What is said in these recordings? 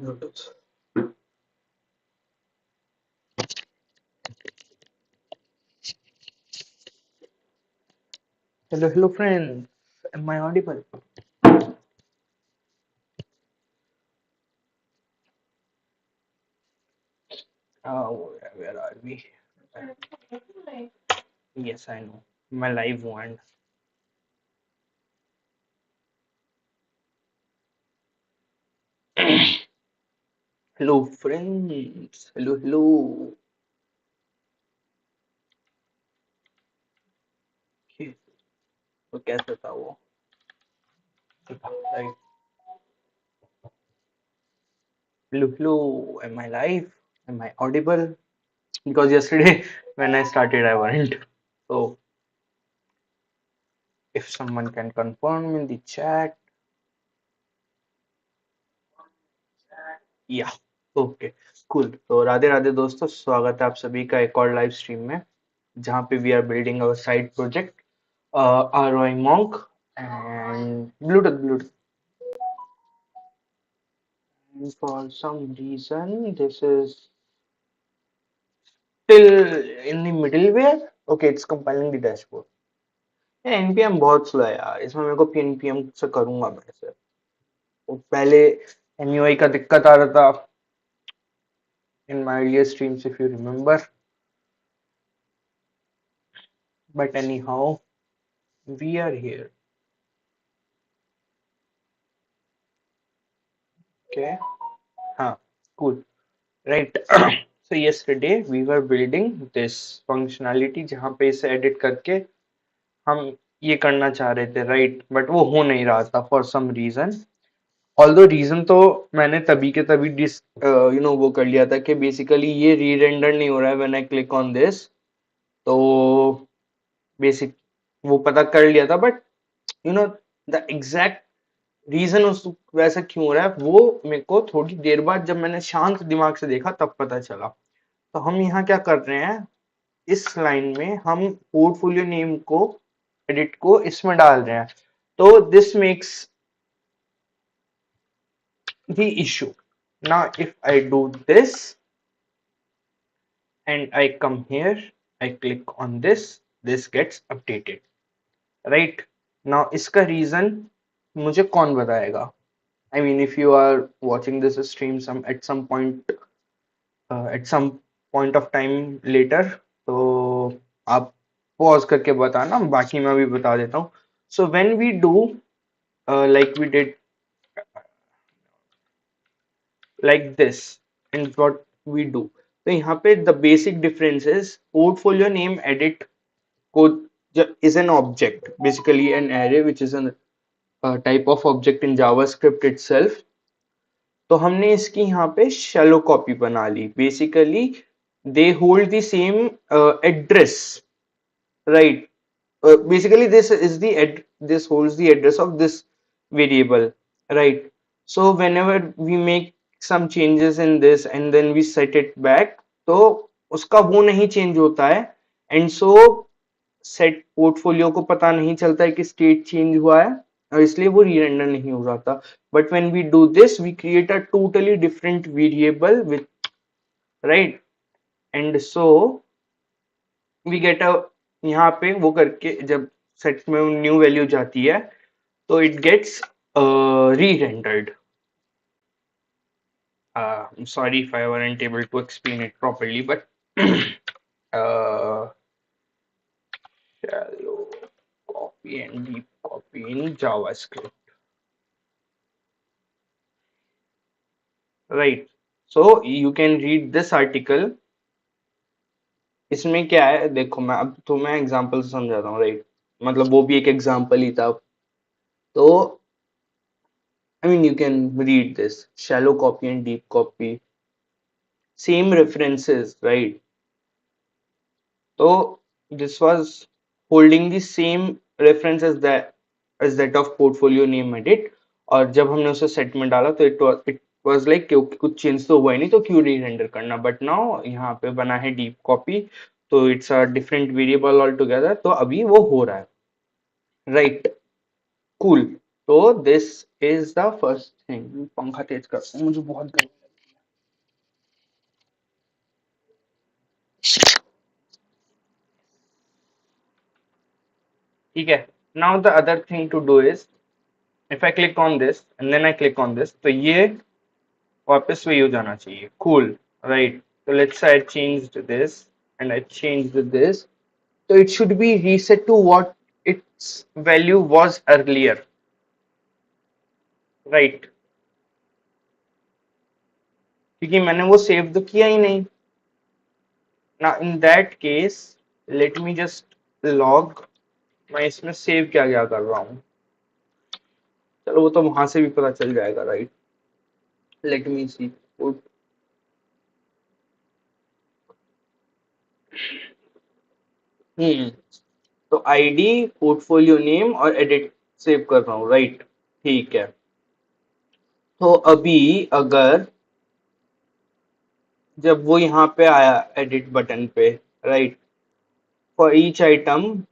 noodles. Hello, friends. Am I audible? Where are we? Yes, I know. My live one. Hello, friends. Hello. Okay, तो कैसे था वो? Right. Hello. Am I live? Am I audible? Because yesterday when I started, I weren't. So if someone can confirm in the chat, yeah. Okay cool. तो राधे राधे दोस्तों, स्वागत है आप सभी का एक और लाइव स्ट्रीम में, जहाँ पे we are building our side project ROI Monk and Bluetooth. And for some reason, this is still in the middleware. Okay, it's compiling the dashboard. ये npm बहुत स्लो है यार, इसमें मेरे को npm से करूंगा मैं इसे। वो पहले MUI का दिक्कत आ रहा था in my earlier streams if you remember, but anyhow we are here. Okay, हाँ, cool, right. So yesterday we were building this functionality जहाँ पे इसे edit करके हम ये करना चाह रहे थे, राइट, बट वो हो नहीं रहा था for some reason. Although reason तो मैंने तभी के तभी वो कर लिया था कि बेसिकली ये री रेंडर नहीं हो रहा है when I click on this, तो बेसिक वो पता कर लिया था, बट द एग्जैक्ट रीजन उस वैसा क्यों हो रहा है वो मेरे को थोड़ी देर बाद जब मैंने शांत दिमाग से देखा तब पता चला। तो हम यहाँ क्या कर रहे हैं, इस लाइन में हम पोर्टफोलियो नेम को एडिट को इसमें डाल रहे हैं, तो this makes the issue. Now if I do this and I come here, I click on this gets updated, right? Now इसका reason मुझे कौन बताएगा? I mean, if you are watching this stream at some point of time later, तो आप pause करके बताना, बाकी मैं भी बता देता हूँ. So when we do like we did like this, and what we do, तो यहाँ पे the basic difference is portfolio name edit code is an object, basically an array which is a type of object in JavaScript itself. तो हमने इसकी यहाँ पे shallow copy बना ली, basically they hold the same address, right? Basically this holds the address of this variable, right? So whenever we make some changes in this and then we set it back, तो उसका वो नहीं change होता है, and so set portfolio को पता नहीं चलता है कि स्टेट चेंज हुआ है, और इसलिए वो री-रेंडर नहीं हो रहा था. But when we do this we create a totally different variable with, right, and so we get a, यहाँ पे वो करके जब सेट में न्यू वैल्यू जाती है तो it gets re-rendered. I'm sorry if I weren't able to explain it properly, but shallow copy and deep copy in JavaScript, right? So you can read this article. इसमें क्या है देखो, मैं अब तुम्हें एग्जांपल से समझाता हूँ, राइट, मतलब वो भी एक एग्जांपल ही था. तो I mean you can read this shallow copy and deep copy, same references, right? So this was holding the same reference as that of portfolio name edit, और जब हमने उसे सेट में डाला तो it was like कुछ change तो हुआ ही नहीं, तो क्यों री रेंडर करना. बट नाउ यहाँ पे बना है डीप कॉपी, तो it's a different variable all together, तो अभी वो हो रहा है, राइट, कूल. तो this is the first thing. पंखा तेज करता हूँ, मुझे बहुत गर्मी। ठीक है। Now the other thing to do is, if I click on this and then I click on this, तो ये वापस वही हो जाना चाहिए। Cool, right? तो let's I changed this and I changed this, तो it should be reset to what its value was earlier, right? क्योंकि मैंने वो सेव तो किया ही नहीं। ना in that case let me just log, मैं इसमें सेव क्या क्या कर रहा हूँ। चलो वो तो वहां से भी पता चल जाएगा, राइट? लेट मी सी। हम्म। तो आईडी, पोर्टफोलियो नेम और एडिट सेव कर रहा हूँ, राइट? ठीक है। तो अभी अगर जब वो यहाँ पे आया एडिट बटन पे, राइट, फॉर ईच आइटम,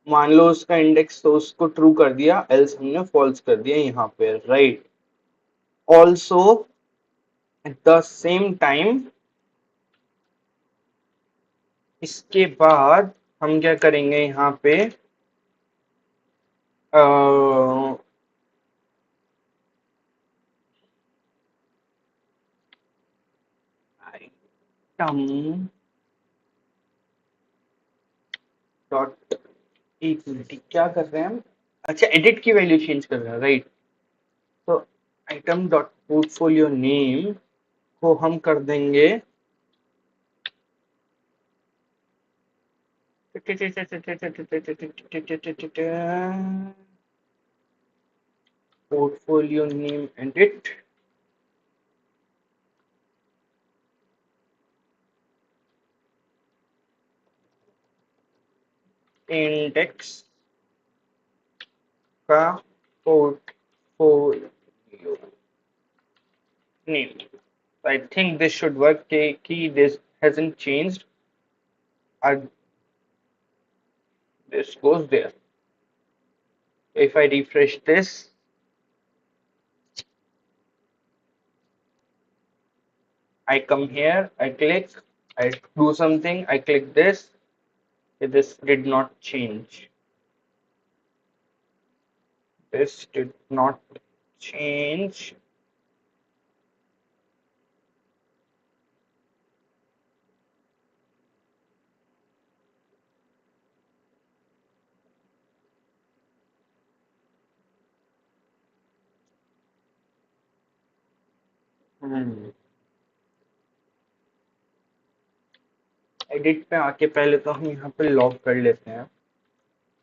मान लो उसका इंडेक्स तो उसको ट्रू कर दिया, एल्स हमने फॉल्स कर दिया यहाँ पे, right? Also at the same time, इसके बाद हम क्या करेंगे यहाँ पे, आइटम डॉट, एक मिनट, क्या कर रहे हैं हम? अच्छा, एडिट की वैल्यू चेंज कर रहे हैं, राइट? तो आइटम डॉट पोर्टफोलियो नेम को हम कर देंगे पोर्टफोलियो नेम एडिट इंडेक्स का portfolio name. So I think this should work. Key this hasn't changed. This goes there. If I refresh this, I come here, I click, I do something, I click this. This did not change. This did not change. Edit पे आके पहले तो हम यहाँ पे log कर लेते हैं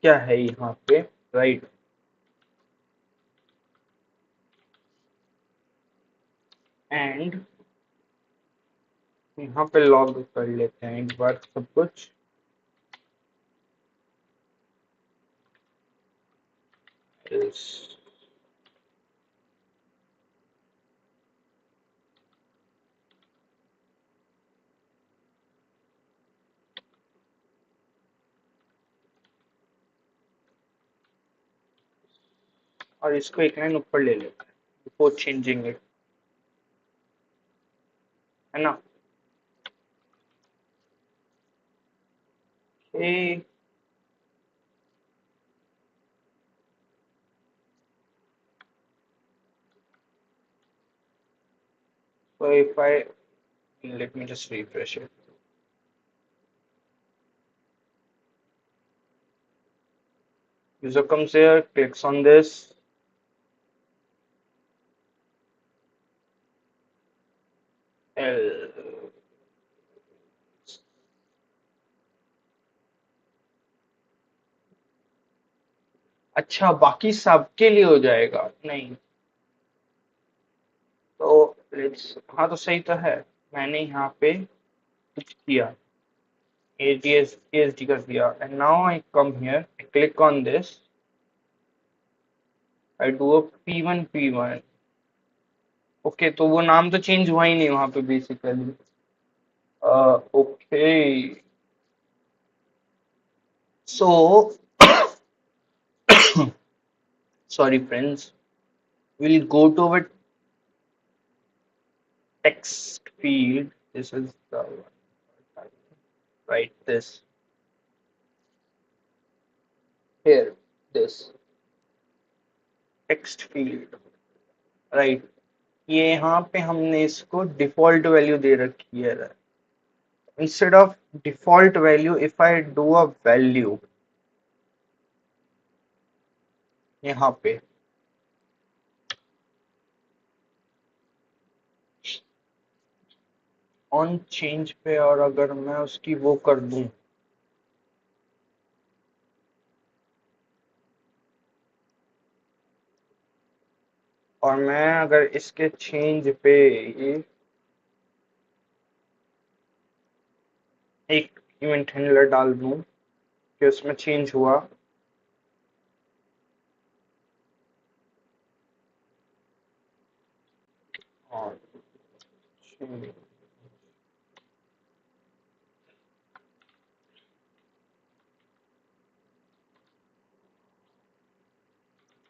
क्या है यहाँ पे, राइट? एंड यहाँ पे लॉग कर लेते हैं एक बार सब कुछ। else। और इसको एक लाइन ऊपर ले लेते हैं बिफोर चेंजिंग इट, है ना? Okay, so if I let me just refresh it. User comes here, clicks on this. L, अच्छा, बाकी सबके लिए हो जाएगा? नहीं तो लेट्स, हाँ तो सही तो है। मैंने यहाँ पे कुछ किया, ASD कर दिया, and now I come here, I click on this, I do a P1 okay, तो वो नाम तो चेंज हुआ ही नहीं वहां पे basically. Okay, so Sorry friends, we'll go to our text field. This is the one. Right, this here, this text field, right? ये यहाँ पे हमने इसको डिफॉल्ट वैल्यू दे रखी है. Instead of default value, if I do a value यहाँ पे on change पे, और अगर मैं उसकी वो कर दूं, और मैं अगर इसके चेंज पे ये एक इवेंट हैंडलर डाल दूं कि उसमें चेंज हुआ, और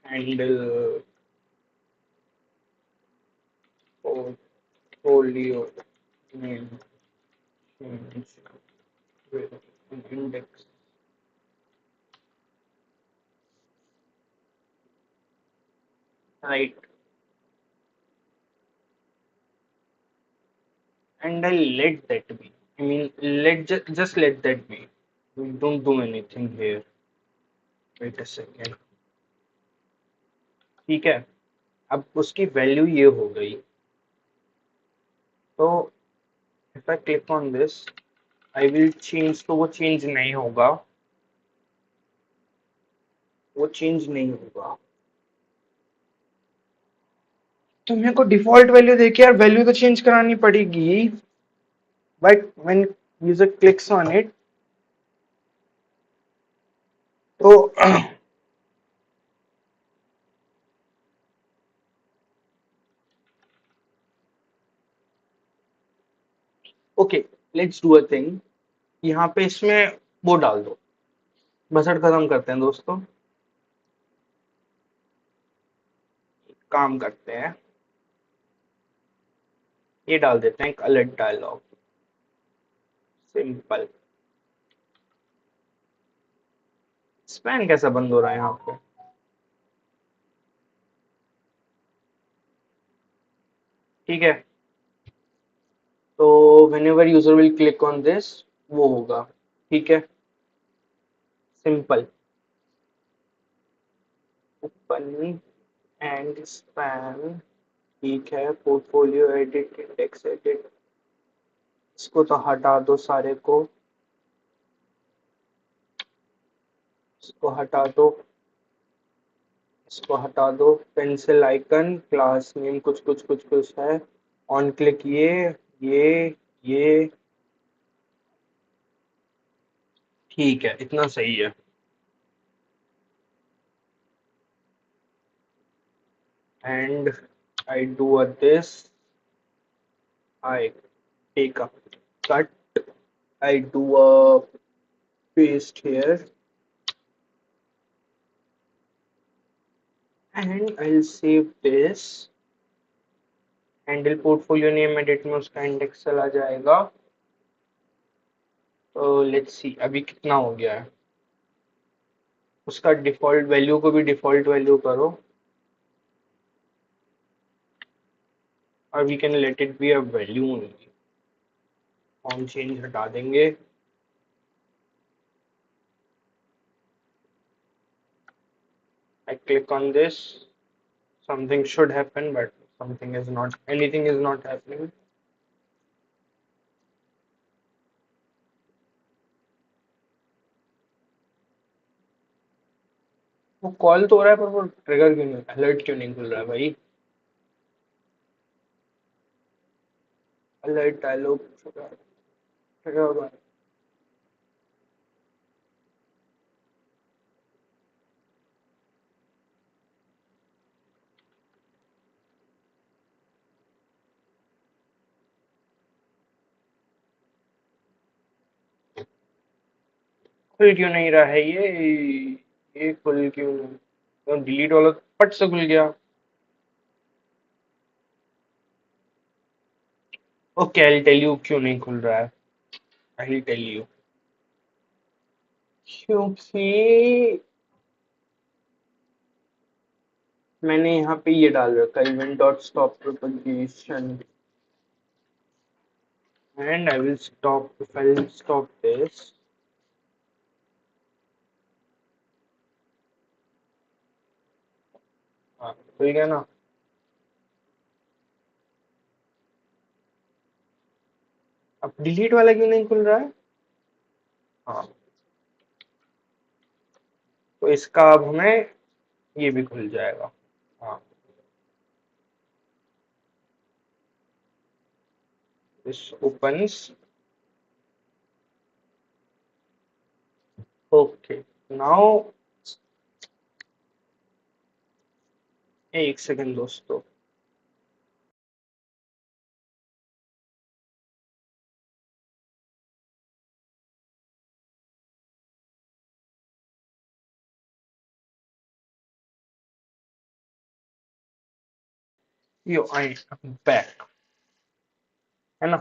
handle portfolio name change with index, right? And I let that be. I mean, just let that be. We don't do anything here. Wait a second. ठीक है, अब उसकी वैल्यू ये हो गई. तो if I click on this, I will change. तो वो चेंज नहीं होगा, वो चेंज नहीं होगा. तो मेरे को डिफॉल्ट वैल्यू देके यार वैल्यू तो चेंज करानी पड़ेगी. But when user clicks on it, तो okay, let's do a thing. यहाँ पे इसमें वो डाल दो. बसट खत्म करते हैं दोस्तों, काम करते हैं, ये डाल देते हैं एक अलर्ट डायलॉग. सिंपल. स्पैन कैसा बंद हो रहा है यहाँ पे? ठीक है, तो whenever user will click on this, वो होगा. ठीक है, सिंपल. Open and span. ठीक है, पोर्टफोलियो एडिट, इंडेक्स एडिट, इसको तो हटा दो सारे को, इसको हटा दो, इसको हटा दो. पेंसिल आइकन, क्लास नेम कुछ कुछ कुछ कुछ है. ऑन क्लिक ये ये ठीक है, इतना सही है. And I do a this, I take a cut, I do a paste here, and I'll save this. Handle portfolio name edit में उसका इंडेक्स चला जाएगा. तो लेट्स सी अभी कितना हो गया है. उसका डिफॉल्ट वैल्यू को भी डिफॉल्ट वैल्यू करो, और we can let it be a value only. On change हटा देंगे. I click on this, something should happen, but something is not, anything is not happening. वो कॉल तो हो रहा है, पर वो ट्रिगर क्यों नहीं, अलर्ट क्यों नहीं खुल रहा है भाई? अलर्ट डायलॉग ट्रिगर हुआ है. खुल क्यों नहीं रहा है ये खुल क्यों नहीं? तो डिलीट वाला फट से खुल गया। ओके, आई टेल यू क्यों नहीं खुल रहा है। आई टेल यू क्योंकि मैंने यहाँ पे ये डाल रखा है event dot stop propagation and I will stop if I will stop this. हाँ खुल गया ना। अब डिलीट वाला क्यों नहीं खुल रहा है। हाँ, तो इसका अब हमें ये भी खुल जाएगा। हाँ, this opens. Okay, now एक सेकंड दोस्तों। यो आई एम बैक, है ना।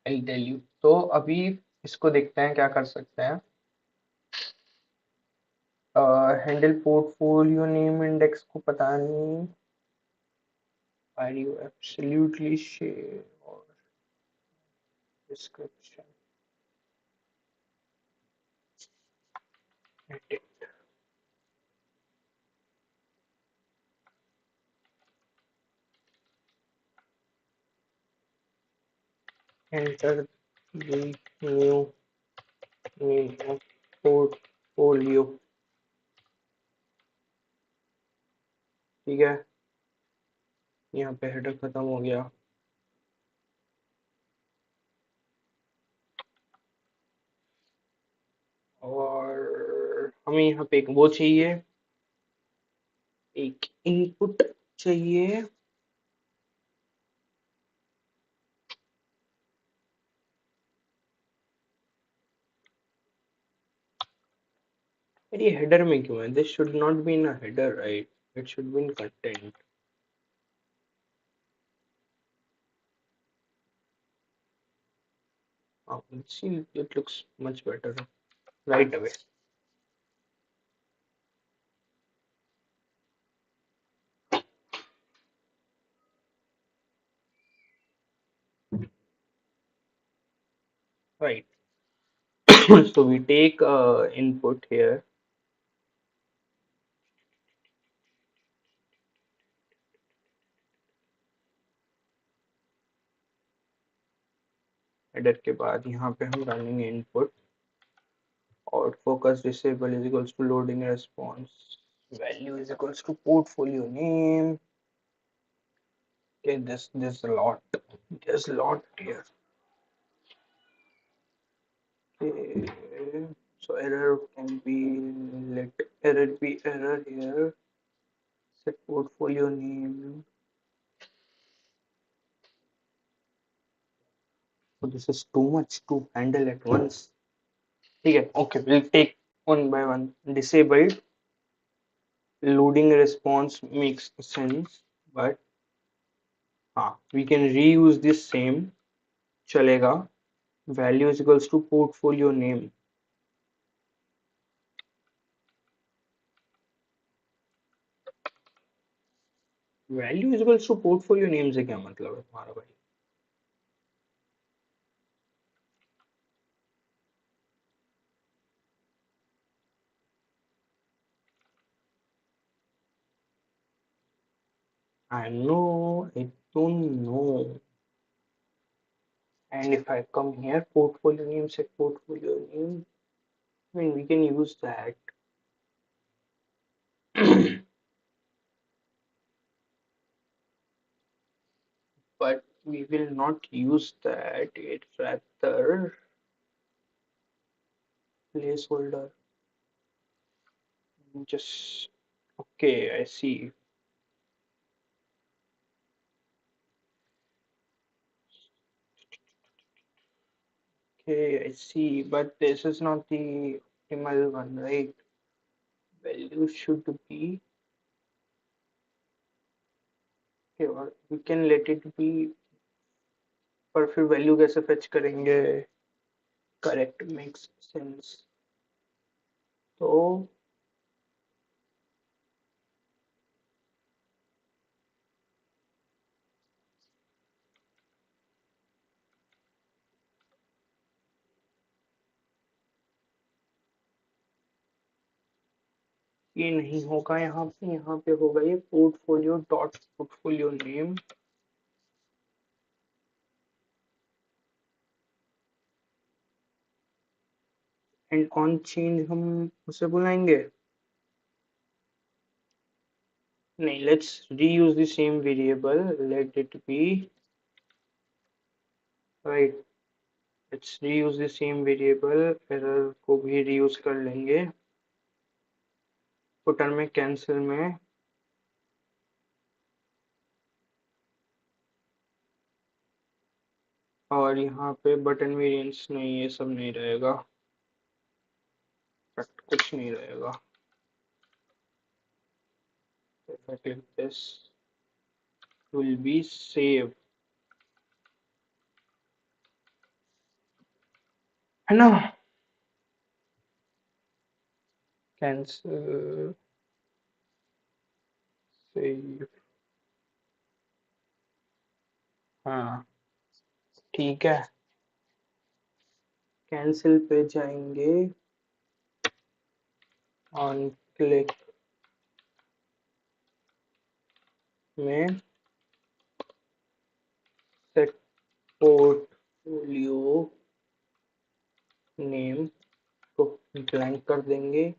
आई टेल यू, तो अभी इसको देखते हैं क्या कर सकते हैं। हैंडल पोर्टफोलियो नेम इंडेक्स को पता नहीं। आर यू एब्सोल्युटली शेयर और description enter the new name of portfolio. ठीक है, यहाँ पे हेडर खत्म हो गया। और हमें यहाँ पे एक वो चाहिए, एक इनपुट चाहिए। ये हेडर में क्यों है। This should not be in a header, right. It should be in content. See, it looks much better right away. Right. So we take input here. Header के बाद यहाँ पे हम डालेंगे इनपुट और focus disable is equals to loading response, value is equals to portfolio name. Okay, this a lot, there's a lot here. Okay, so error can be, let error be error here. Set portfolio name. So this is too much to handle at once. ठीक है, okay, we'll take one by one. Disabled loading response makes sense, but हाँ, we can reuse this same, चलेगा। Value is equals to portfolio name. Value is equals to portfolio name से क्या मतलब है तुम्हारा भाई। I know, I don't know. And if I come here, portfolio name, set portfolio name, I mean we can use that. But we will not use that. It's rather placeholder. Just okay, I see. Okay, I see. But this is not the optimal one, right? value should be, okay, or we can let it be, पर फिर value कैसे fetch करेंगे? Correct, makes sense. तो ये नहीं होगा यहाँ पे होगा ये portfolio dot portfolio name and on change हम उसे बुलाएंगे। नहीं, let's reuse the same variable, late it B, right, let's reuse the same variable, error को भी रीयूज कर लेंगे, फुटर में कैंसिल में, और यहाँ पे बटन वेरिएंट्स नहीं, ये सब नहीं रहेगा, कुछ नहीं रहेगा। If I click this, will be save, है ना? कैंसिल, सेव, हाँ ठीक है। कैंसिल पे जाएंगे, ऑन क्लिक में सेट पोर्टफोलियो नेम को ब्लैंक कर देंगे,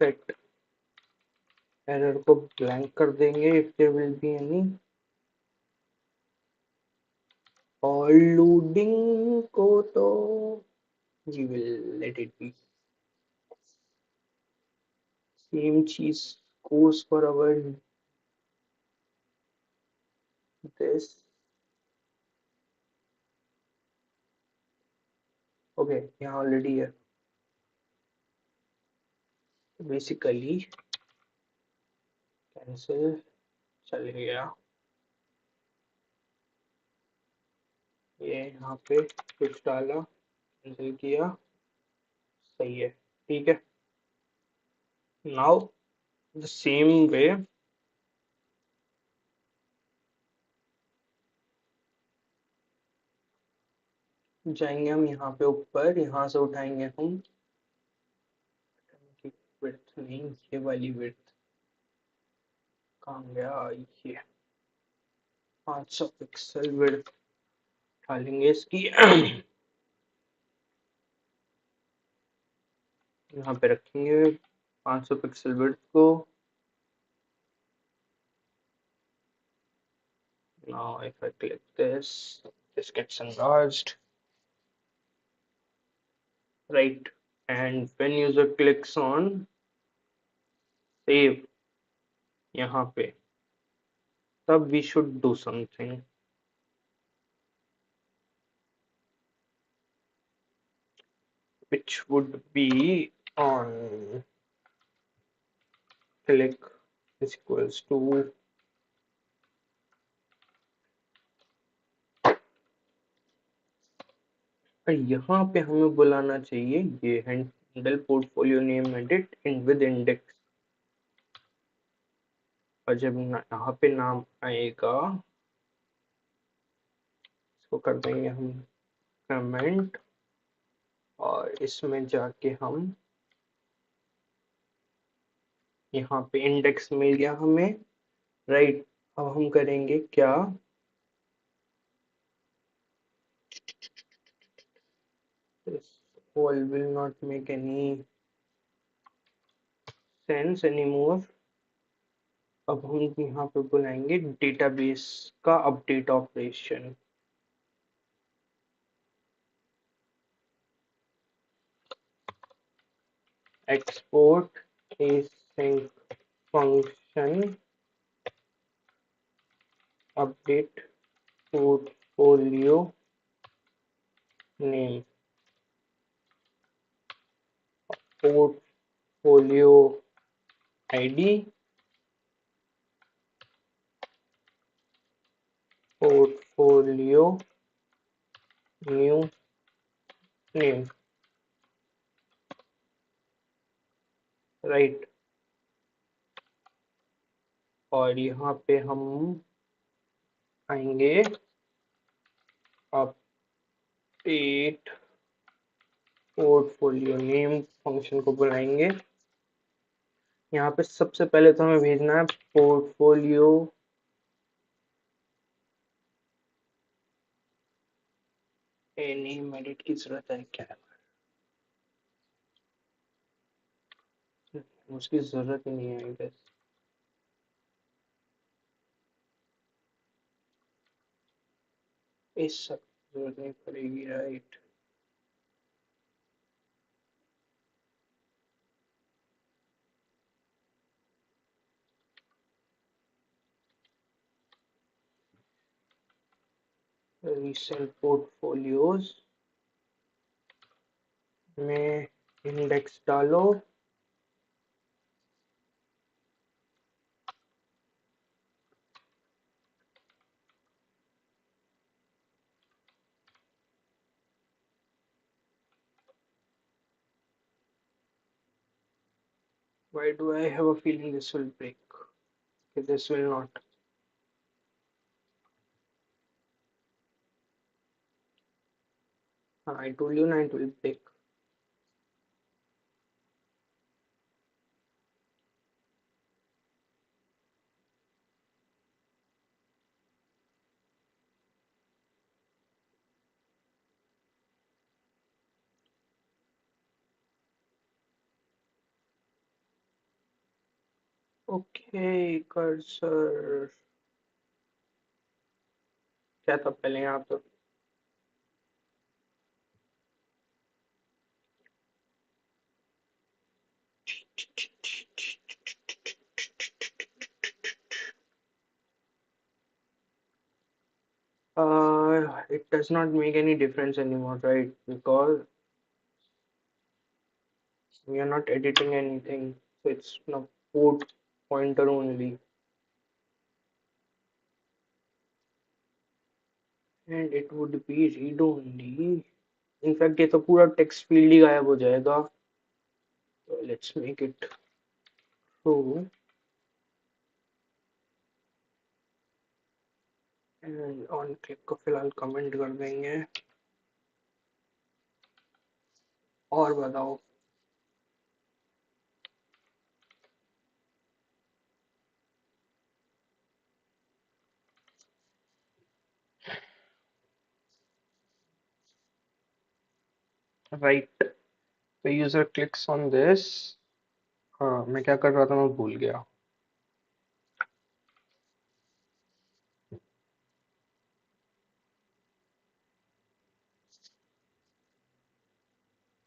सेट एरर को ब्लैंक कर देंगे, if there will be any, और लोडिंग को तो we will let it be, same चीज goes for our this, okay, यहाँ ऑलरेडी है, बेसिकली कैंसिल चल गया, ये यहाँ पे कुछ डाला, कैंसिल किया, सही है, ठीक है। नाउ द सेम वे, जाएंगे हम यहाँ पे ऊपर, यहाँ से उठाएंगे हम विड्थ, नहीं ये वाली विड्थ कहाँ गया, ये 500 पिक्सल विड्थ उठा लेंगे इसकी यहाँ पे रखेंगे 500 पिक्सल विड्थ को। Now if I click this gets enlarged, right, and when user clicks on save यहाँ पे, तब we should do something, which would be on click is equals to, यहाँ पे हमें बुलाना चाहिए ये handle portfolio name edit in with index, और जब यहाँ पे नाम आएगा इसको कर देंगे हम कमेंट, और इसमें जाके हम यहाँ पे इंडेक्स मिल गया हमें, राइट। अब हम करेंगे क्या, this all will not make any sense anymore, अब हम यहाँ पे बुलाएंगे डेटाबेस का update operation, export async function update portfolio name, portfolio ID, portfolio new name, right. और यहाँ पे हम आएंगे अपडेट पोर्टफोलियो नेम फंक्शन को बुलाएंगे। यहाँ पे सबसे पहले तो हमें भेजना है पोर्टफोलियो नेम एडिट की जरूरत है क्या? उसकी जरूरत ही नहीं है बस। इस सब जरूरत नहीं पड़ेगी, राइट। रीसेंट पोर्टफोलियोज में इंडेक्स डालो। Why do I have a feeling this will break? This will not. I told you ना, it will break. Okay, cursor क्या था पहले यहाँ पे? It does not make any difference anymore, right? Because we are not editing anything, so it's now port pointer only, and it would be read only. In fact, ये तो पूरा text field ही गायब हो जाएगा. So let's make it true. And on click को फिलहाल comment कर देंगे. और बताओ. Right. The user clicks on this. हाँ, मैं क्या कर रहा था मैं भूल गया.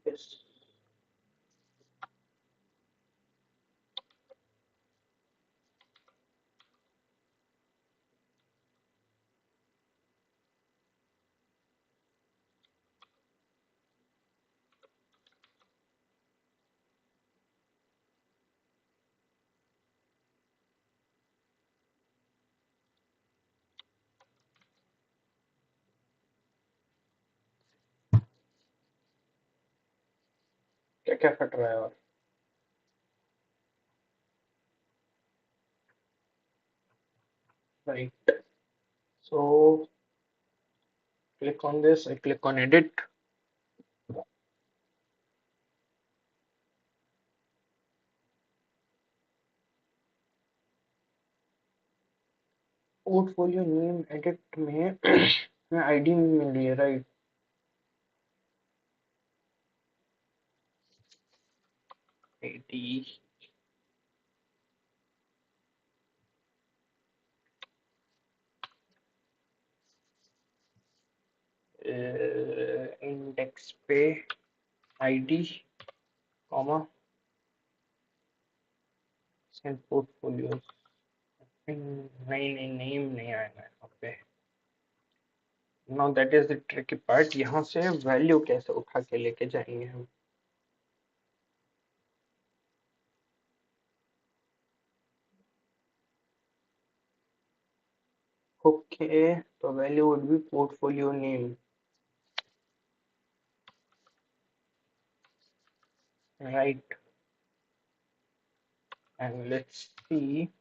Yes. क्या क्या फट रहा है और? Right. So click on this. I click on edit. Portfolio name edit में मैं आईडी मिल रही है, राइट? आईडी इंडेक्स पे आईडी कॉमा सेंड पोर्टफोलियो. नहीं नहीं नेम नहीं आएगा यहाँ पे. Now that is the tricky part. यहाँ से वैल्यू कैसे उठा के लेके जाएंगे हम? Okay, the value would be portfolio name, right? And let's see,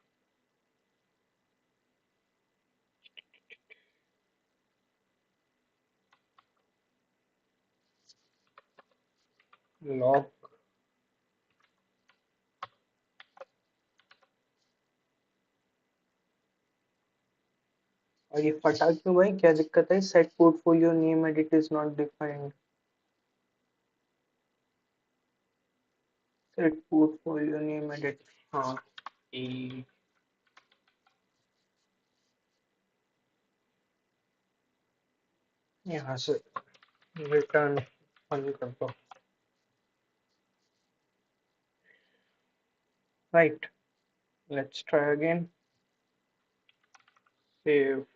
log. और ये फटा क्यों भाई, क्या दिक्कत है? Set portfolio name edit is not defined. Set portfolio name edit, हाँ ये यहाँ से रिटर्न बंद कर दो, right? Let's try again, save,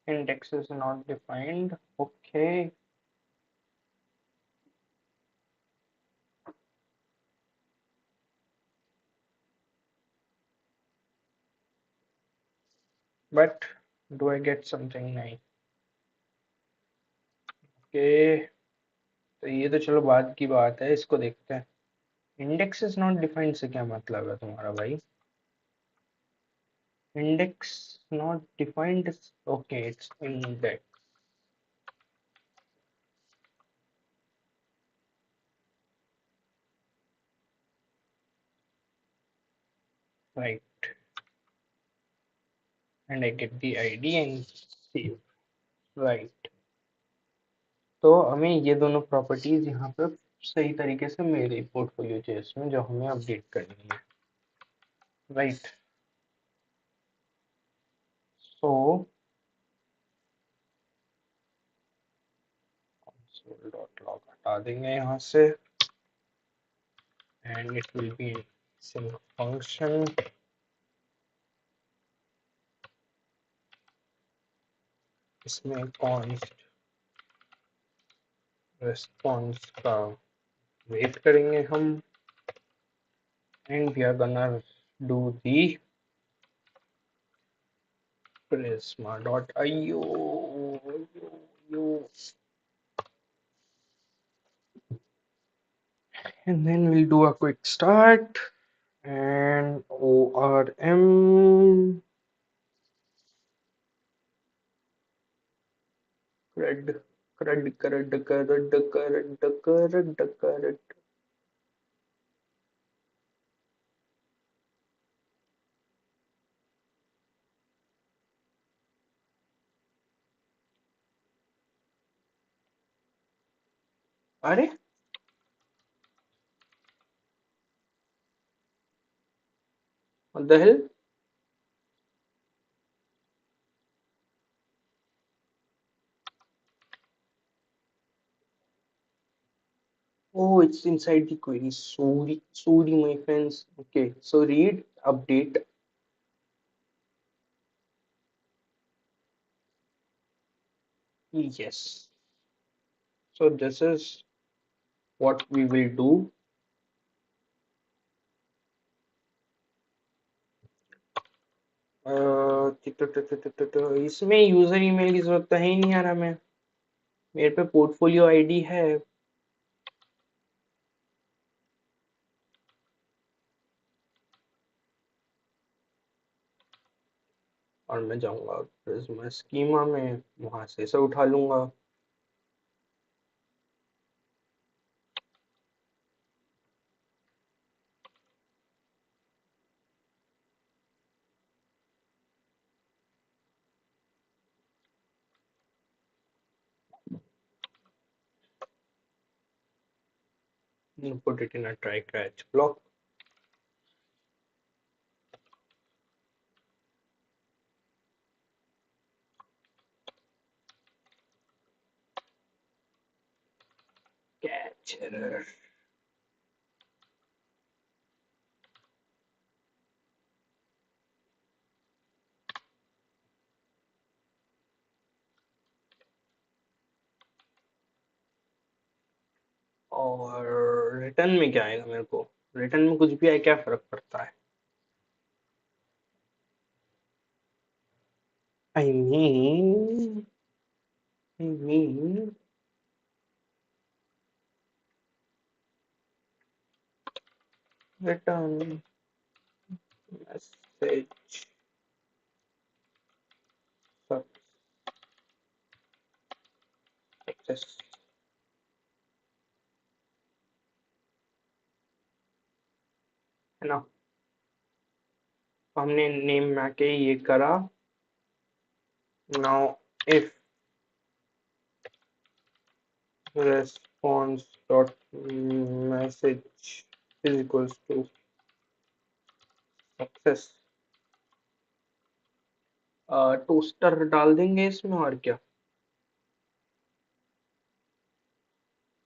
index is not defined, okay, but do I get something nice? Okay, तो ये तो चलो बाद की बात है, इसको देखते हैं। इंडेक्स इज नॉट डिफाइंड से क्या मतलब है तुम्हारा भाई? Index not defined, okay it's index, right? And I get the ID and save, right? तो हमें ये दोनों प्रॉपर्टीज यहाँ पे सही तरीके से मेरे पोर्टफोलियो जेएस में जो हमें अपडेट करनी है, राइट? सो डॉट लॉग हटा देंगे यहाँ से, and it will be sim function, इसमें const response का वेट करेंगे हम, and we are gonna do the prisma.io, and then we'll do a quick start and orm cred cred. अरे what the hell? Oh, it's inside the query. Sorry, my friends. Okay, so read update. Yes. So this is what we will do. इसमें user email की जरूरत तो है ही नहीं यार हमें, मेरे पे पोर्टफोलियो आईडी है। और मैं जाऊंगा प्रिज्मा स्कीमा में, वहां से इसे उठा लूंगा। Put it in a try catch block. Catch error. और रिटर्न में क्या आएगा? मेरे को रिटर्न में कुछ भी आए क्या फर्क पड़ता है? I mean return message success, है ना। हमने नेम में आके ये करा। Now if response dot message is equals to success, toaster डाल देंगे इसमें और क्या।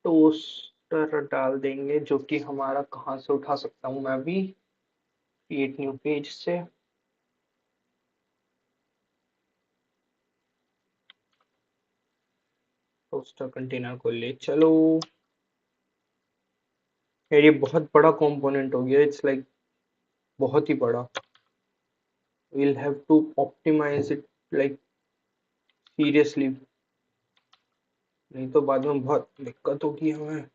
टोस्टर डाल देंगे जो कि हमारा कहाँ से उठा सकता हूँ मैं अभी, क्रिएट न्यू पेज से। टोस्टर कंटेनर को ले चलो। यार ये बहुत बड़ा कंपोनेंट हो गया, इट्स लाइक बहुत ही बड़ा। we'll have to optimize it like seriously, नहीं तो बाद में बहुत दिक्कत होगी हमें।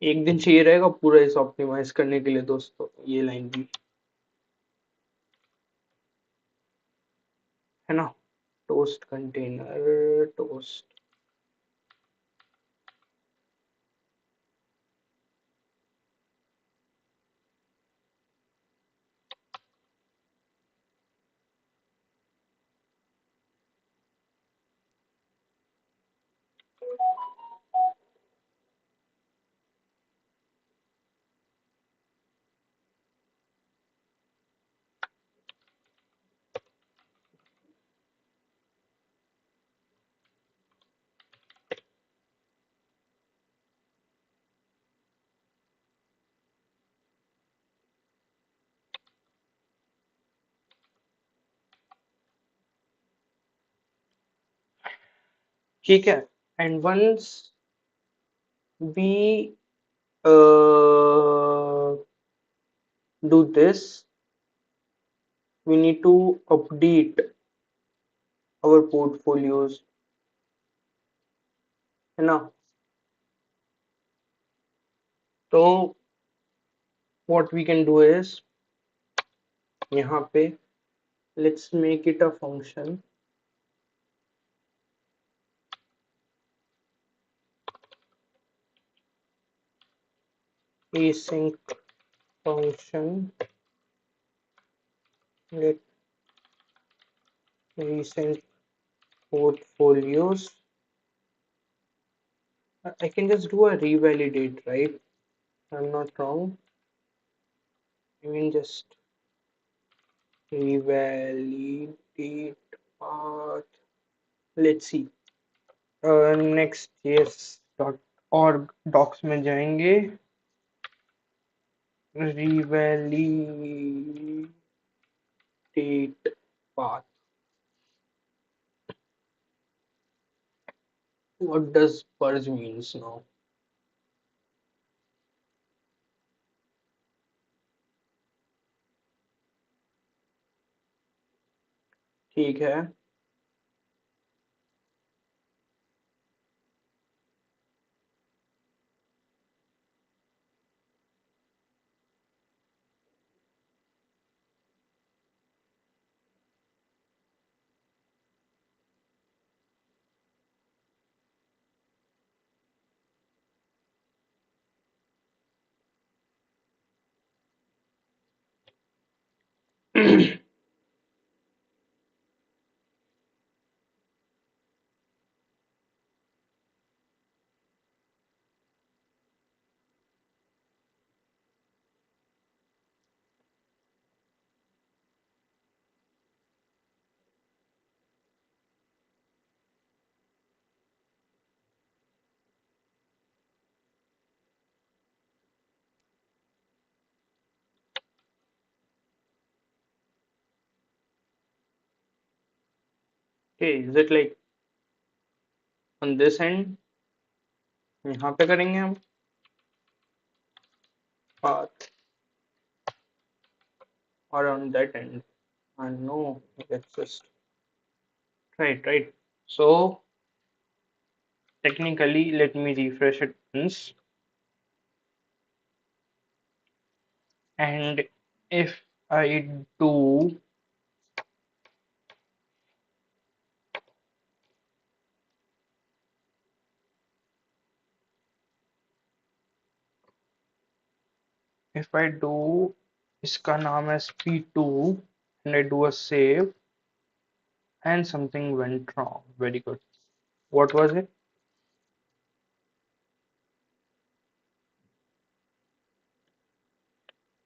एक दिन चाहिए रहेगा पूरा इस ऑप्टिमाइज करने के लिए दोस्तों, ये लाइन भी, है ना। टोस्ट कंटेनर टोस्ट, ठीक है। And once we do this, we need to update our portfolios, है ना। तो what we can do is यहाँ पे let's make it a function, async function get recent portfolios. I can just do a revalidate, right? I'm not wrong. I mean just revalidate path. Let's see. nextjs.org docs में जाएंगे, revalidate path. What does purge means now? ठीक है। Okay, is it like on this end? यहाँ पे करेंगे हम path or on that end. And no, let's just try it, right? So technically, let me refresh it once. And if I do, if I do इसका नाम है p2 and I do a save and something went wrong. Very good. What was it?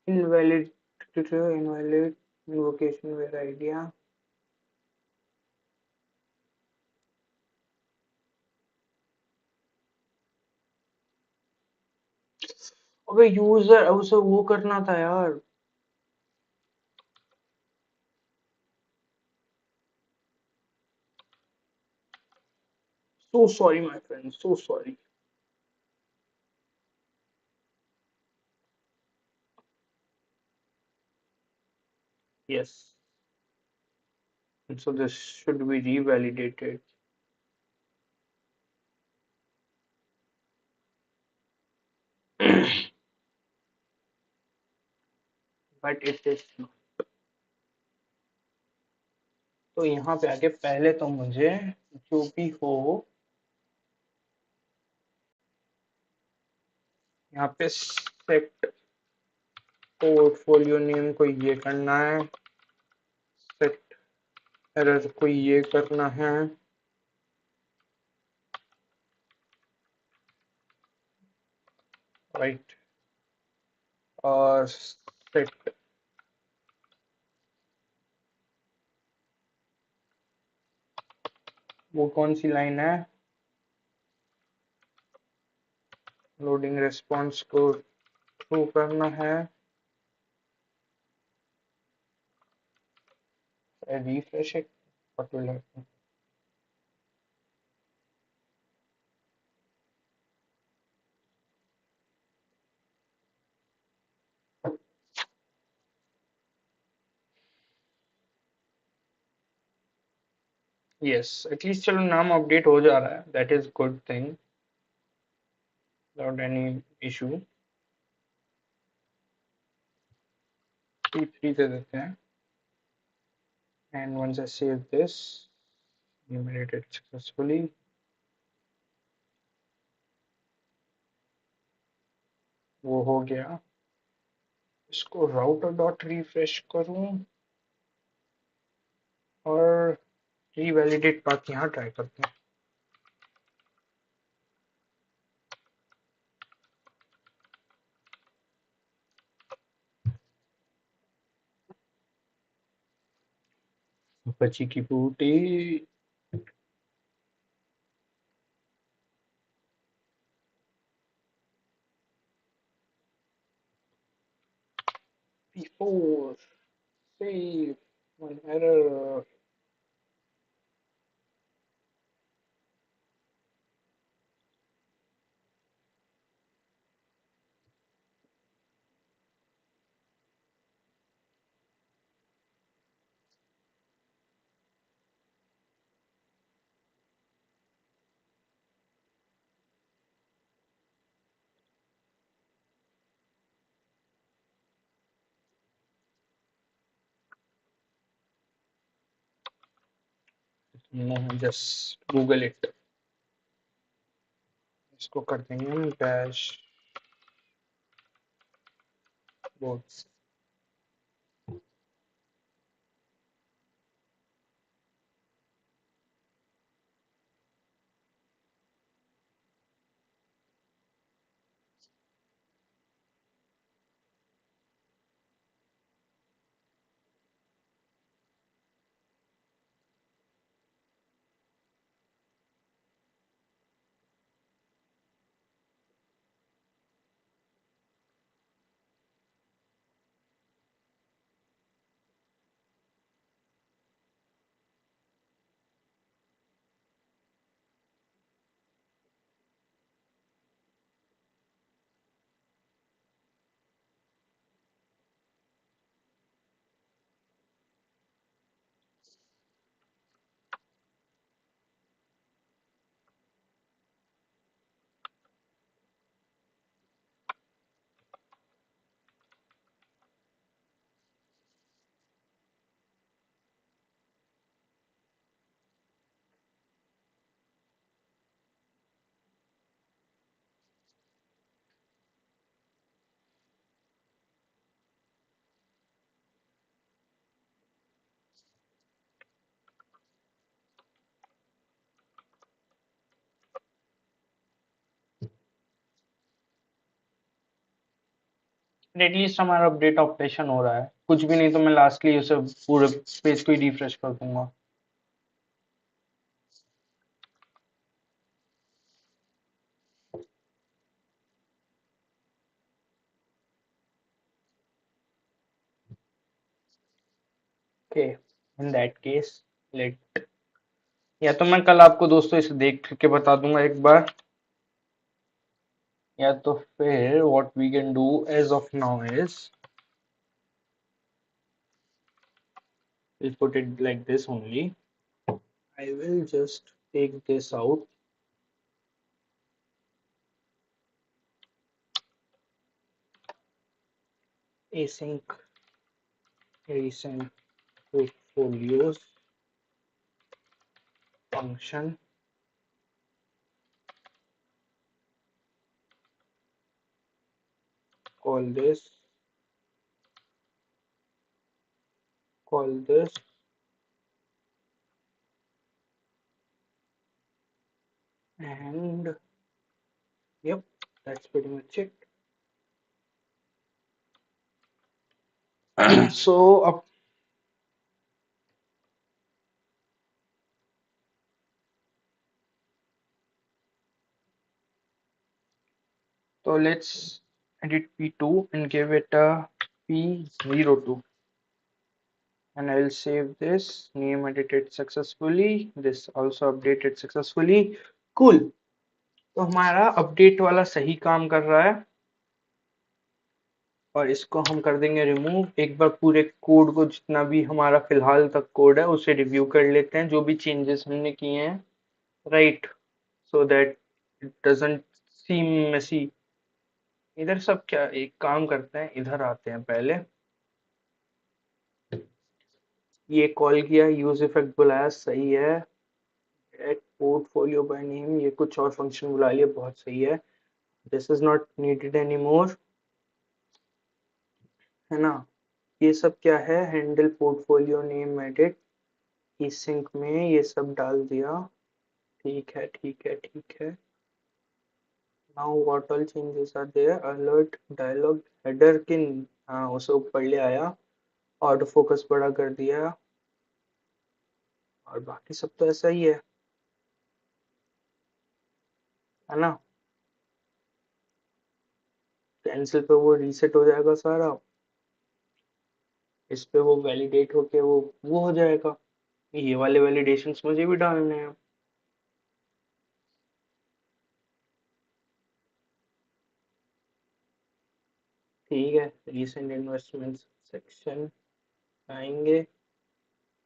Invalid invalid invocation where idea. अबे user उसे वो करना था यार. So sorry my friend, so sorry. Yes. And so this should be revalidated. But it is not. तो यहाँ पे आके पहले तो मुझे जो भी हो यहाँ पे सेट पोर्टफोलियो नेम को ये करना है, सेट एरर को ये करना है, राइट. और सेट वो कौन सी लाइन है, लोडिंग रिस्पॉन्स को ट्रू करना है. Refresh it, what will happen. Yes, at least चलो नाम अपडेट हो जा रहा है, that is good thing, without any issue. P3 दे देते हैं. And once I save this, enumerated successfully. वो हो गया. इसको राउटर डॉट रिफ्रेश करूं और रीवैलिडेट पाथ यहाँ ट्राई करते हैं. बची की बूटी. P4 save one error. No, just Google it. इसको कर देंगे हम dash boards. एटलीस्ट हमारा अपडेट ऑपरेशन हो रहा है, कुछ भी नहीं तो मैं लास्टली उसे पूरे पेज को ही रिफ्रेश कर दूंगा। Okay, in that case late, या तो मैं कल आपको दोस्तों इसे देख के बता दूंगा एक बार, या तो फिर what we can do as of now is we'll put it like this only. I will just take this out, async recent portfolios function, call this, call this, and yep, that's pretty much it. So up, so let's edit p2 and give it a p02, and I'll save this. Name edited successfully. This also updated successfully. Cool. तो हमारा update वाला सही काम कर रहा है, और इसको हम कर देंगे रिमूव। एक बार पूरे कोड को, जितना भी हमारा फिलहाल तक कोड है, उसे रिव्यू कर लेते हैं, जो भी चेंजेस हमने किए हैं, right, so that it doesn't seem messy. इधर सब क्या, एक काम करते हैं, इधर आते हैं पहले, ये कॉल किया, यूज इफेक्ट बुलाया, सही है, एड पोर्टफोलियो बाय नेम, ये कुछ और फंक्शन बुला लिया, बहुत सही है, this is not needed any more, है ना। ये सब क्या है, हैंडल पोर्टफोलियो नेम एडिट, ई सिंक में ये सब डाल दिया, ठीक है ठीक है ठीक है। Now what all changes are there, alert dialog header किन, हाँ उसे ऊपर ले आया, ऑटो फोकस बड़ा कर दिया, और बाकी सब तो ऐसा ही है ना। कैंसिल पे वो रीसेट हो जाएगा सारा, इस पे वो वैलिडेट होके वो हो जाएगा। ये वाले वैलिडेशंस मुझे भी डालने हैं। ठीक है, रीसेंट इन्वेस्टमेंट सेक्शन आएंगे,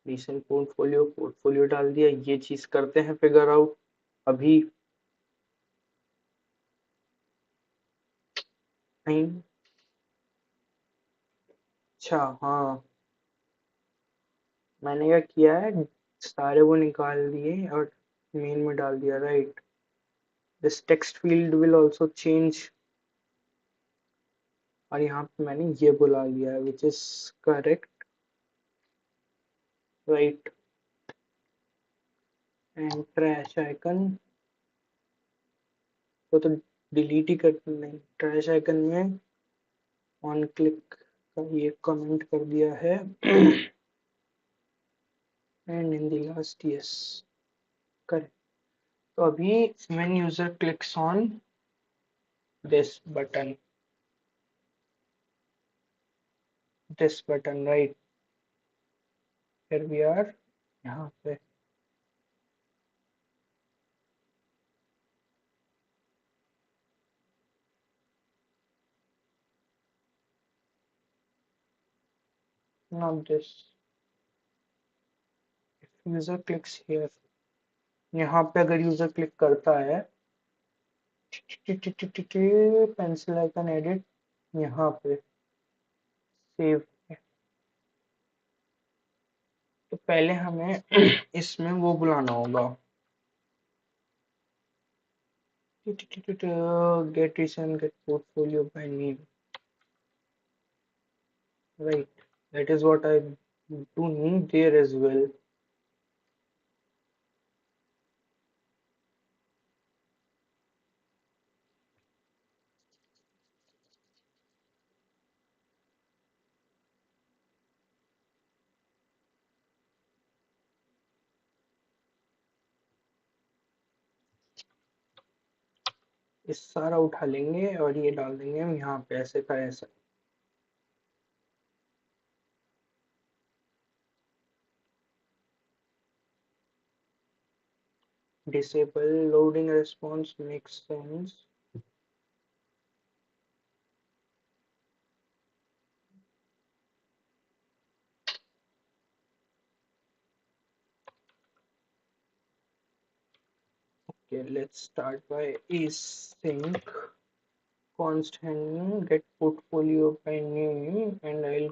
रीसेंट पोर्टफोलियो, पोर्टफोलियो डाल दिया, ये चीज करते हैं फिगर आउट अभी। नहीं, अच्छा हाँ, मैंने क्या किया है, सारे वो निकाल दिए और मेन में डाल दिया, right. This text field will also change, और यहाँ पे मैंने ये बुला लिया है, which is correct, right. And trash icon तो डिलीट ही कर, नहीं, ट्रैश आइकन में ऑन क्लिक का ये कमेंट कर दिया है, and in the last yes, correct. तो अभी when user clicks on this button, right, here we are, यहाँ पे not this, user clicks here, यहाँ पे अगर यूजर क्लिक करता है, पेंसिल आइकन एडिट, यहाँ पे सेव, तो पहले हमें इसमें वो बुलाना होगा, get recent get portfolio by name, right, that is what I do need there as well। इस सारा उठा लेंगे और ये डाल देंगे हम यहाँ पे ऐसे का ऐसा। Disable loading response makes sense. Okay, let's start by async constant get portfolio by name, and I'll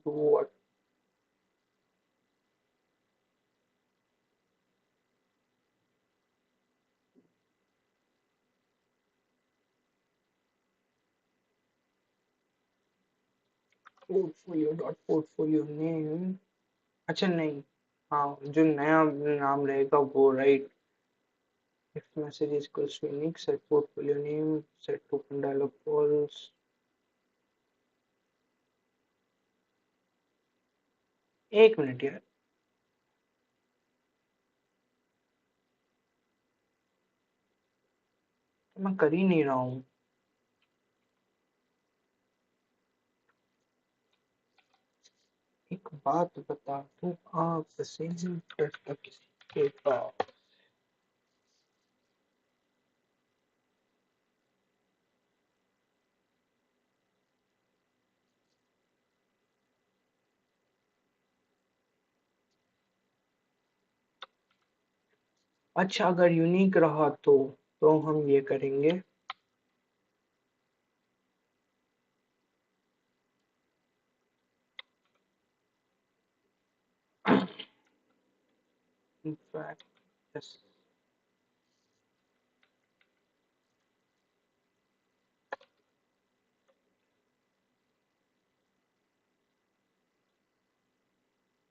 do what? Portfolio dot portfolio name। अच्छा नहीं, हाँ जो नया नाम रहेगा वो, right. if message is equals to unique set portfolio name set open dialog false। एक minute यार, मैं कर ही नहीं रहा हूँ। एक बात बता दूं आपसे डरता किसी के पास। अच्छा अगर यूनिक रहा तो हम ये करेंगे। इनफैक्ट यस,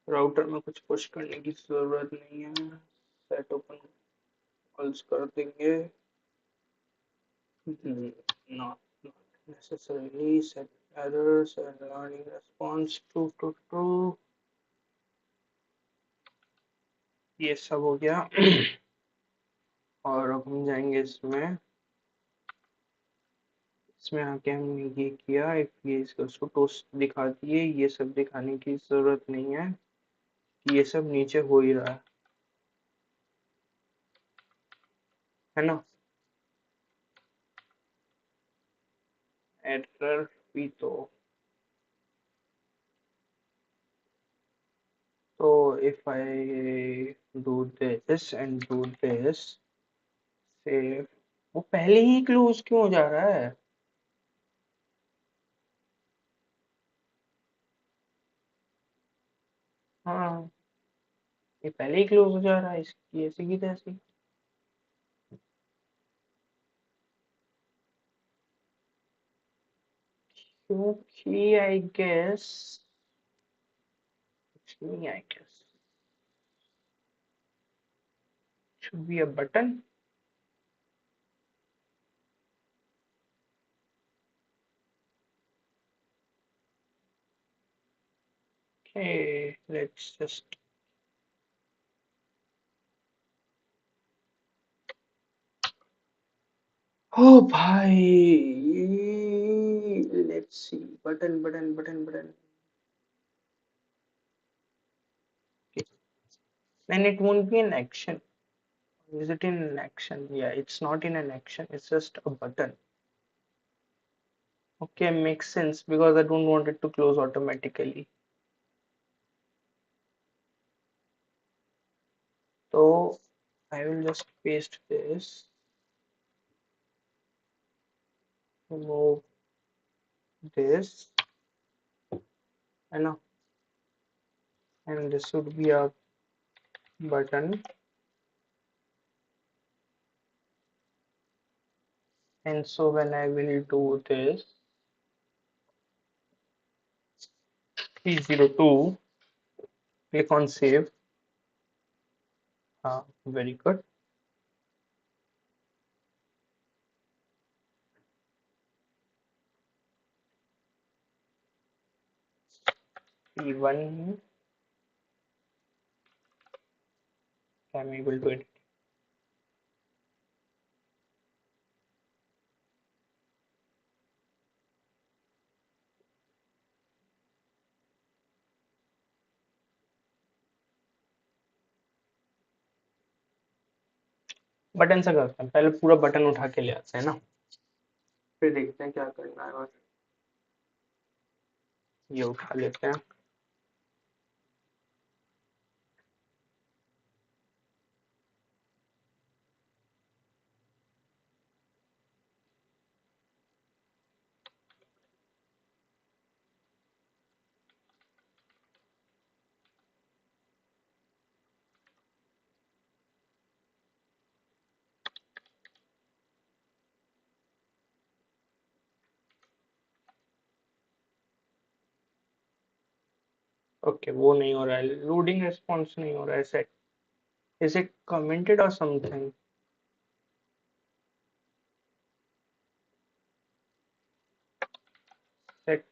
राउटर में कुछ पुश करने की जरूरत नहीं है, सेट ओपन कॉल्स कर देंगे। Not necessarily set errors and learning response true। ये सब हो गया। और अब हम जाएंगे इसमें। इसमें आके हमने ये किया, एक ये इसको टोस्ट दिखा दिए, ये सब दिखाने की जरूरत नहीं है कि ये सब नीचे हो ही रहा है ना। एरर भी तो if I do this and do this, save। वो पहले ही क्लोज क्यों हो जा रहा है? हाँ, ये पहले ही क्लोज हो जा रहा है, इसकी ऐसी की तैसी। क्योंकि आई गेस नहीं, I guess should be a button। Okay, let's just oh भाई, let's see button। Okay. Then it won't be an action. Is it in an action? Yeah, it's not in an action, it's just a button। Okay, makes sense because I don't want it to close automatically। So I will just paste this, remove this, and this should be a button। And so when I will do this 302, click on save। Very good। P1 I'm able to edit। Button से करते हैं, पहले पूरा button उठा के ले आते हैं ना, फिर देखते हैं क्या करना है। और ये उठा लेते हैं। ओके, वो नहीं हो रहा है, लोडिंग रिस्पॉन्स नहीं हो रहा है सेट। इज इट कमेंटेड और something? Set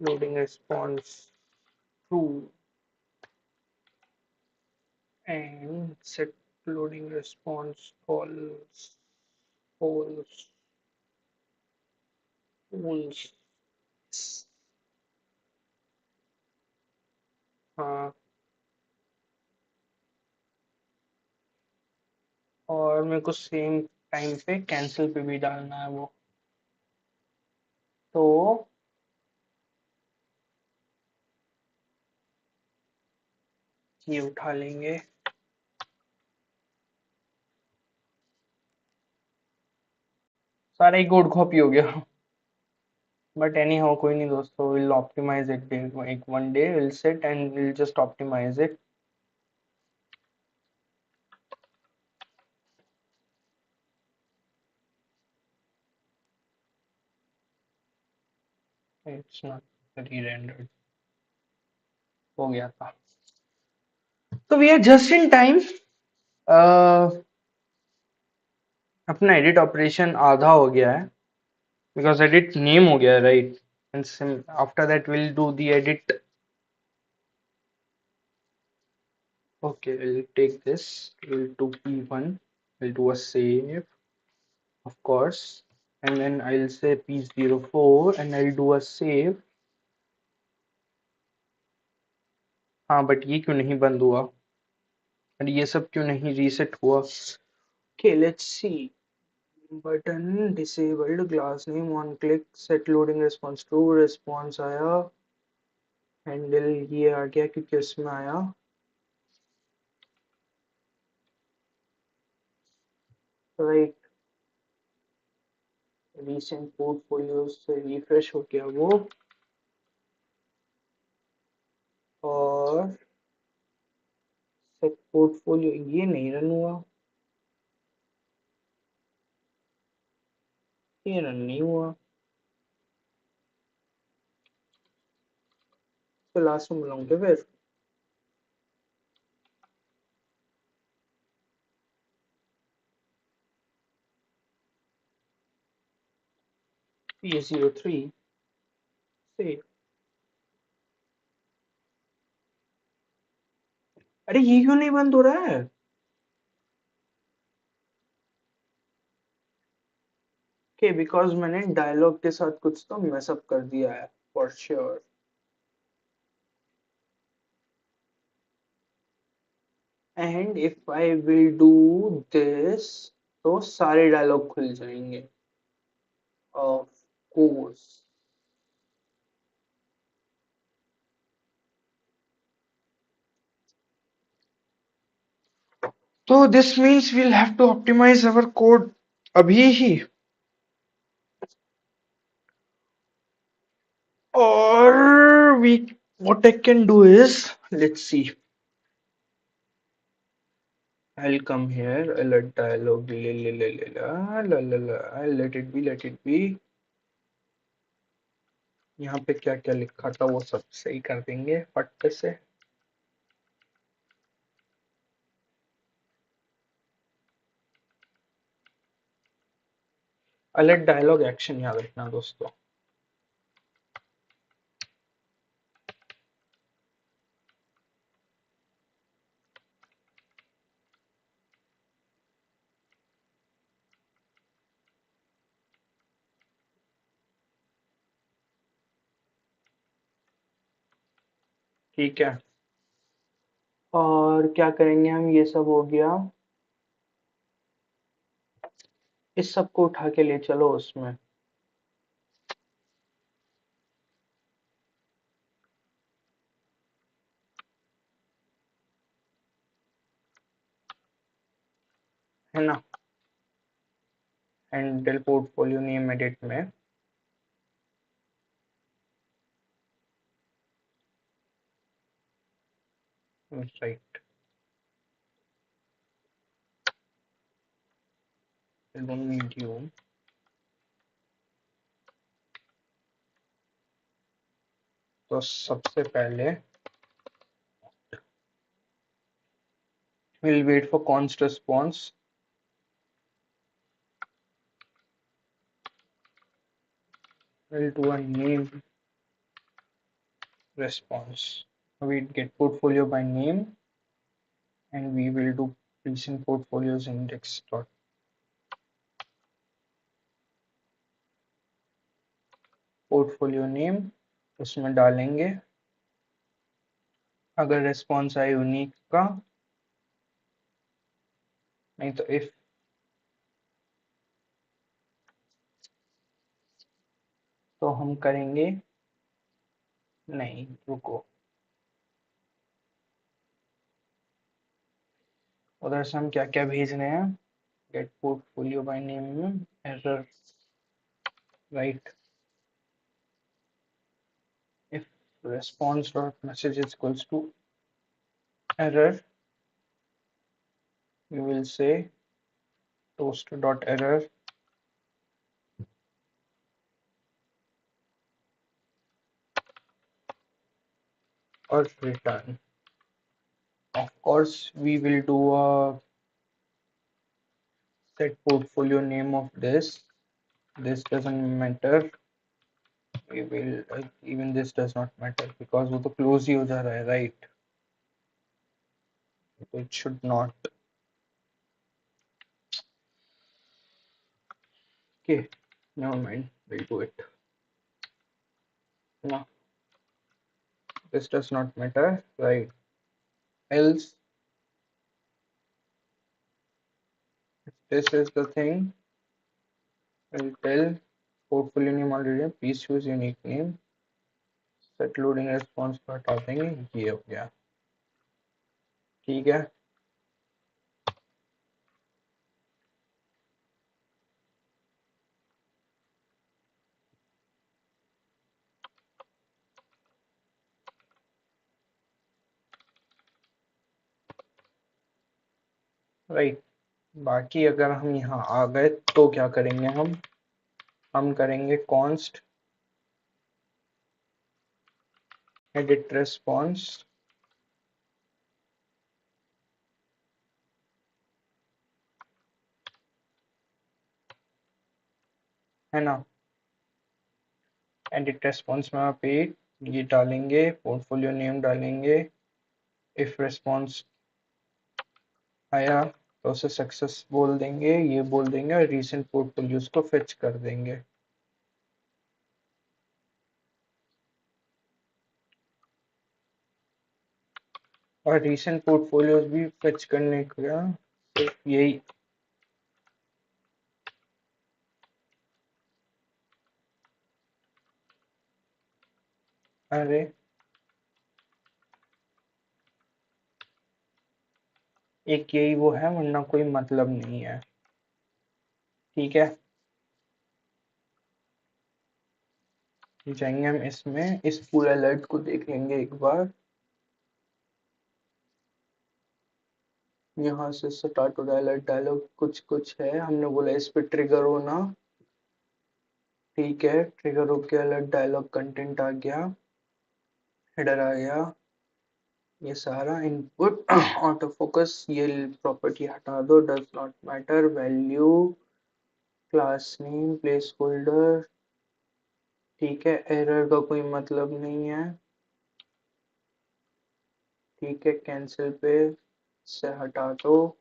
loading response true and set loading response false, false, false। हाँ, और मेरे को सेम टाइम पे कैंसिल पे भी डालना है वो, तो ये उठा लेंगे। सारा ही कोड कॉपी हो गया। बट एनी हाउ, कोई नहीं दोस्तों, विल ऑप्टिमाइज इट, एक one day will sit and will just optimise it. It's not rerendered, हो गया था। तो we are just in time. अपना एडिट ऑपरेशन आधा हो गया है, because edit name हो गया, right? And after that we'll do the edit. Okay, we'll take this, we'll do p1, we'll do a save, of course, and then I'll say p04 and I'll do a save. हाँ, but ये क्यों नहीं बंद हुआ और ये सब क्यों नहीं रीसेट हुआ? Okay, let's see. Button disabled, class name one click, set loading response true, response आया, handle ये आ गया क्योंकि उसमें आया, right? रिसेंट पोर्टफोलियो से रिफ्रेश हो गया वो, और सेट पोर्टफोलियो ये नहीं रन हुआ, ये रन नहीं हुआ, तो लास्ट में बुलाऊंगे फिर P03 से। अरे ये क्यों नहीं बंद हो रहा है? के बिकॉज मैंने डायलॉग के साथ कुछ तो मैसअप कर दिया है for sure. And if I will do this तो सारे डायलॉग खुल जाएंगे, ऑफ कोर्स। तो this means we'll have to optimise our code अभी ही, or we what I can do is, let's see, I'll come here, I'll let dialog I'll let it be। यहाँ पे क्या क्या लिखा था वो सब सही कर देंगे फट से। अलर्ट डायलॉग एक्शन याद रखना दोस्तों। ठीक है, और क्या करेंगे हम, ये सब हो गया। इस सब को उठा के ले चलो उसमें। है ना, हैंडल पोर्टफोलियो नेम एडिट में right, I don't need you। तो सबसे पहले we'll wait for const response, we'll do a name response, we get portfolio by name, and we will do recent portfolios index dot portfolio name, उसमें डालेंगे अगर response आए unique का, नहीं तो इफ तो हम करेंगे, नहीं रुको, उधर से हम क्या क्या भेज रहे हैं, गेट पोर्टफोलियो बाय नेम में error, right, if response dot message is equals to error, you will say toast dot error or return। Of course we will do a set portfolio name of this doesn't matter, we will even this does not matter because वो तो close ही हो जा रहा है, right, so it should not, okay, never mind, we'll do it now, this does not matter, right, else if this is the thing, we'll tell portfolio name already, please choose unique name, set loading response को हटा देंगे, ये हो गया, ठीक है। Right, बाकी अगर हम यहाँ आ गए तो क्या करेंगे, हम करेंगे कॉन्स्ट एडिट रिस्पॉन्स, है ना, एडिट रिस्पॉन्स में आप ये डालेंगे, पोर्टफोलियो नेम डालेंगे, इफ रिस्पॉन्स आया तो उसे सक्सेस बोल देंगे, ये बोल देंगे और रीसेंट पोर्टफोलियोज को फेच कर देंगे। और रीसेंट पोर्टफोलियोज भी फेच करने का सिर्फ यही, अरे एक यही वो है, वरना कोई मतलब नहीं है, ठीक है। जाएंगे हम इसमें, इस पूरे अलर्ट को देख लेंगे एक बार, यहाँ से स्टार्ट हो रहा है अलर्ट डायलॉग, कुछ कुछ है, हमने बोला इस पे ट्रिगर होना, ठीक है, ट्रिगर होके अलर्ट डायलॉग कंटेंट आ गया, हेडर आ गया, ये सारा इनपुट ऑटो फोकस, ये प्रॉपर्टी हटा दो, does not matter, value, class name, place holder, ठीक है, एरर का कोई मतलब नहीं है, ठीक है, कैंसिल पे से हटा दो,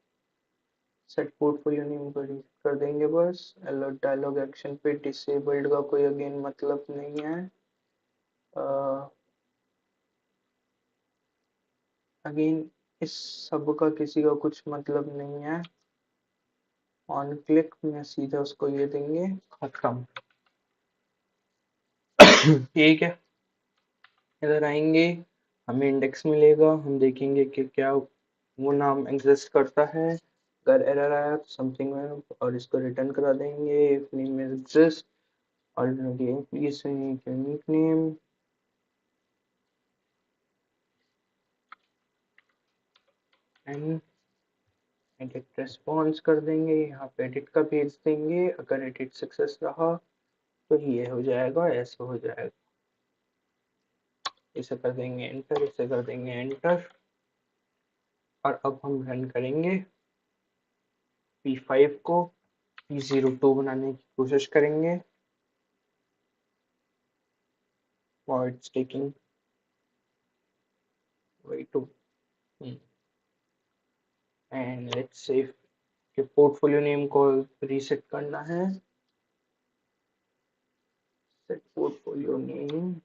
सेट पोर्टफोलियो नेम को रीड कर देंगे बस, अलर्ट डायलॉग एक्शन पे डिसेबल्ड का कोई अगेन मतलब नहीं है, अगेन इस सब का किसी का कुछ मतलब नहीं है, ऑन क्लिक में सीधा उसको ये देंगे, खत्म। ठीक है, इधर आएंगे, हमें इंडेक्स मिलेगा, हम देखेंगे कि क्या वो नाम एग्जिस्ट करता है। अगर एरर आया तो समथिंग में, और इसको रिटर्न करा देंगे इफ नेम एग्जिस्ट और please unique name and edit response कर देंगे, यहाँ पे एडिट का भेज देंगे। अगर एडिट सक्सेस रहा तो ये हो जाएगा, ऐसे हो जाएगा। इसे कर देंगे एंटर, इसे कर देंगे एंटर, और अब हम रन करेंगे P5 को, P02 बनाने की कोशिश करेंगे। Void taking way to and let's say कि पोर्टफोलियो नेम को रीसेट करना है। Set portfolio name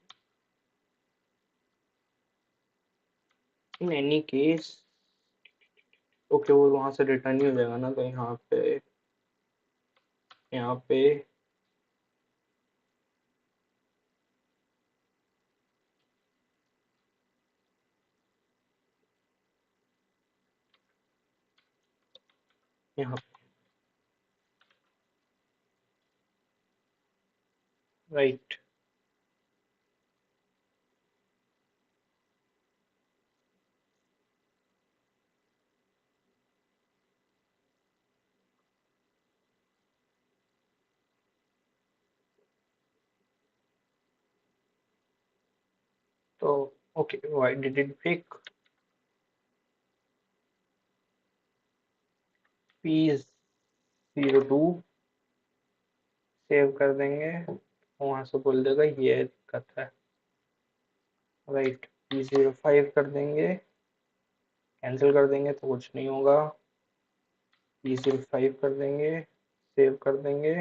in any case, okay वो वहां से रिटर्न ही हो जाएगा ना, तो यहाँ पे यहाँ पे यहाँ राइट। तो okay, why did it break? P02 save कर देंगे, वहां से बोल देगा ये दिक्कत है, राइट। P05 कर देंगे, कैंसिल कर देंगे तो कुछ नहीं होगा। P05 कर देंगे, सेव कर देंगे।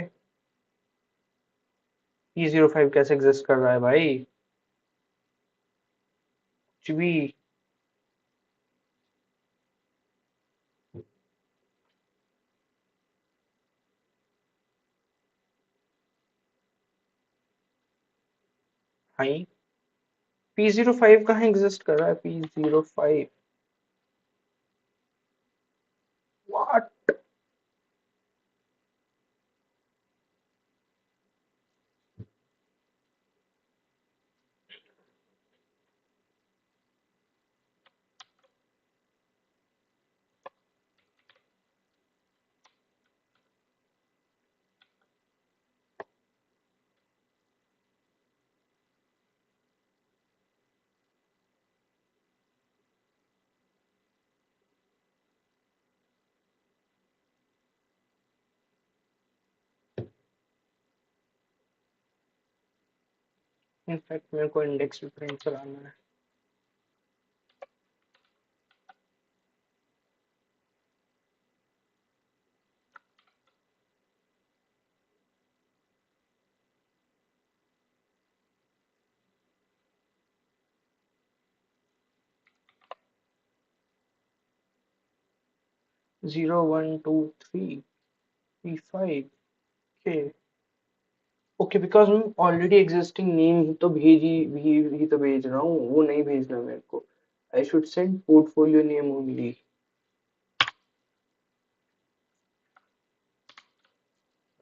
P05 कैसे एग्जिस्ट कर रहा है भाई, कुछ भी। हाई P05 कहाँ एग्जिस्ट कर रहा है, P05 व्हाट? इनफैक्ट मेरे को इंडेक्स भी प्रिंट कराना है। 0123 P5 के, ओके बिकॉज मैं ऑलरेडी एग्जिस्टिंग नेम ही तो ही तो भेज रहा हूँ, वो नहीं भेजना मेरे को। I should send portfolio name only,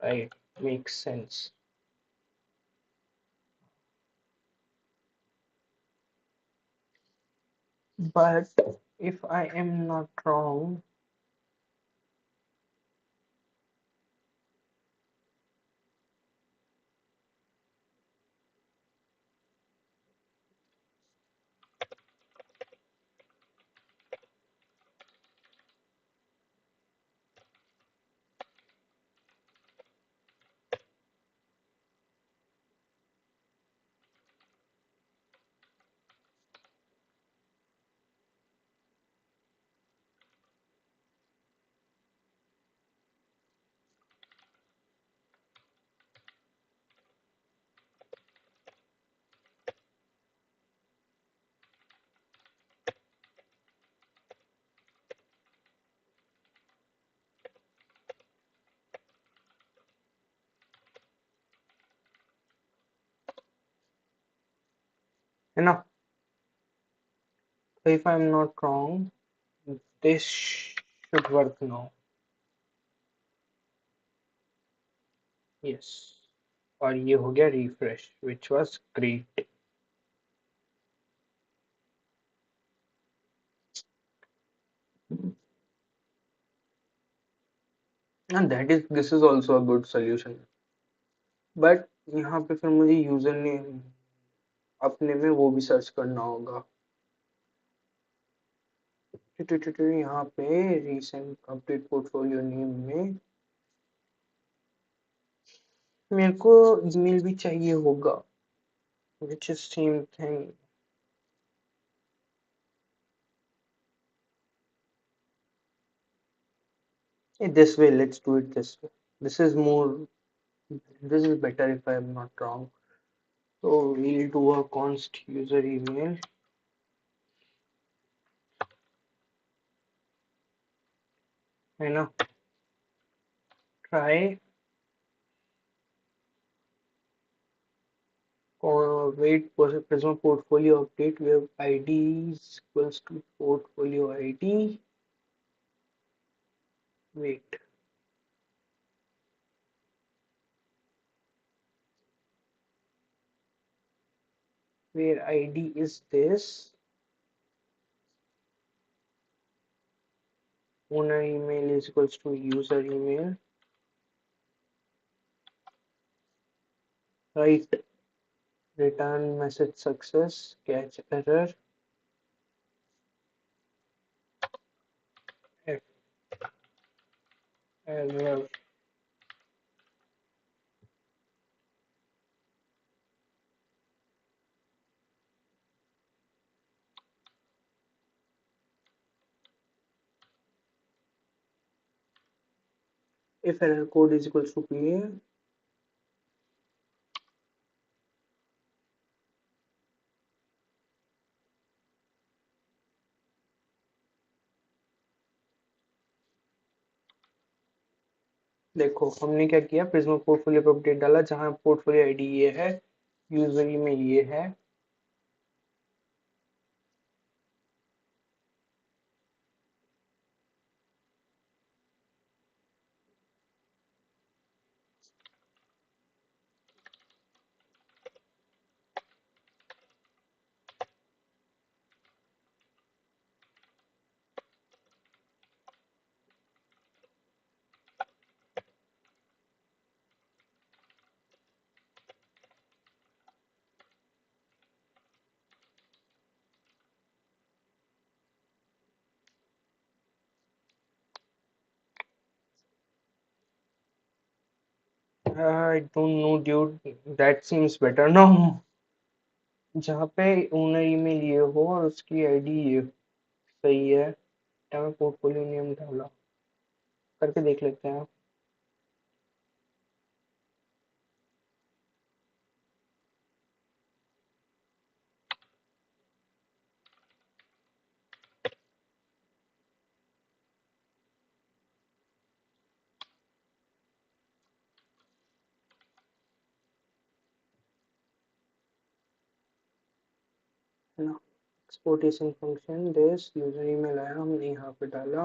right, makes sense. But if I am not wrong, है ना? So if I'm not wrong, this should work now. Yes. और ये हो गया refresh, which was great. And this is also a good solution. But यहाँ पे फिर मुझे यूजर नेम अपने में वो भी सर्च करना होगा. यहाँ पे recent update portfolio name में मेरे को email भी चाहिए होगा, which is same thing. This way, let's do it this way. This is better if I am not wrong. So we'll do a const user email. है ना? Try wait Prisma portfolio update where ID is equals to portfolio ID. Wait. Where ID is this. Owner email is equals to user email. Right. Return message success. Catch error. Error. If error code is equals to PA, देखो हमने क्या किया, Prisma portfolio पे update डाला जहां portfolio ID ये है, user email ये है. I don't know dude, that seems better now. जहाँ पे ओनर ईमेल ये हो और उसकी आईडी ये सही है, क्या मैं पोर्टफोलियो नेम डाला, करके देख लेते हैं. है ना? Exportation function this user email आया, हमने यहाँ पे डाला.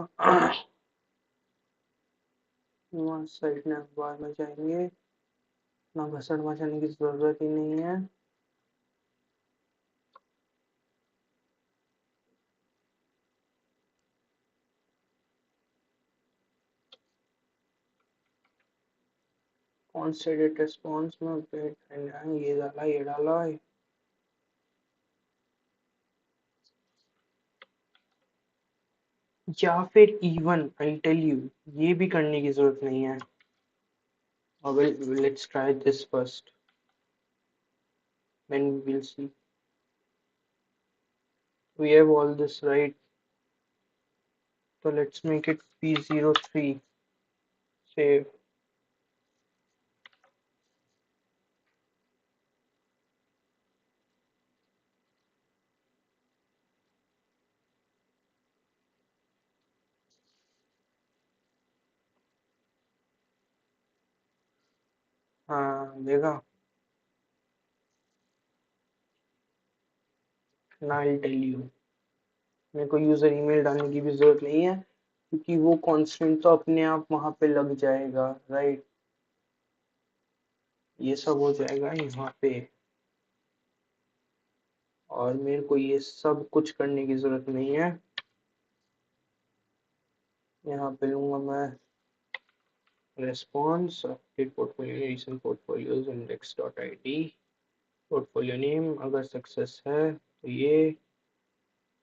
वहाँ साइड में अखबार में जाएंगे, ना घसड़ मचाने की जरूरत ही नहीं है. कौन से डेट रिस्पॉन्स में ये डाला. या फिर इवन आई टेल यू, ये भी करने की जरूरत नहीं है. Let's try this first, then we'll see. We have all this right, so let's make it p03. Save. हाँ देखा. ना आई टेल यू, मेरे को यूजर ईमेल डालने की भी जरूरत नहीं है क्योंकि वो कांस्टेंट तो अपने आप वहां पे लग जाएगा, राइट। ये सब हो जाएगा यहाँ पे, और मेरे को ये सब कुछ करने की जरूरत नहीं है। यहाँ पे लूंगा मैं response update portfolio recent portfolios index dot I D, portfolio name अगर सक्सेस है तो ये,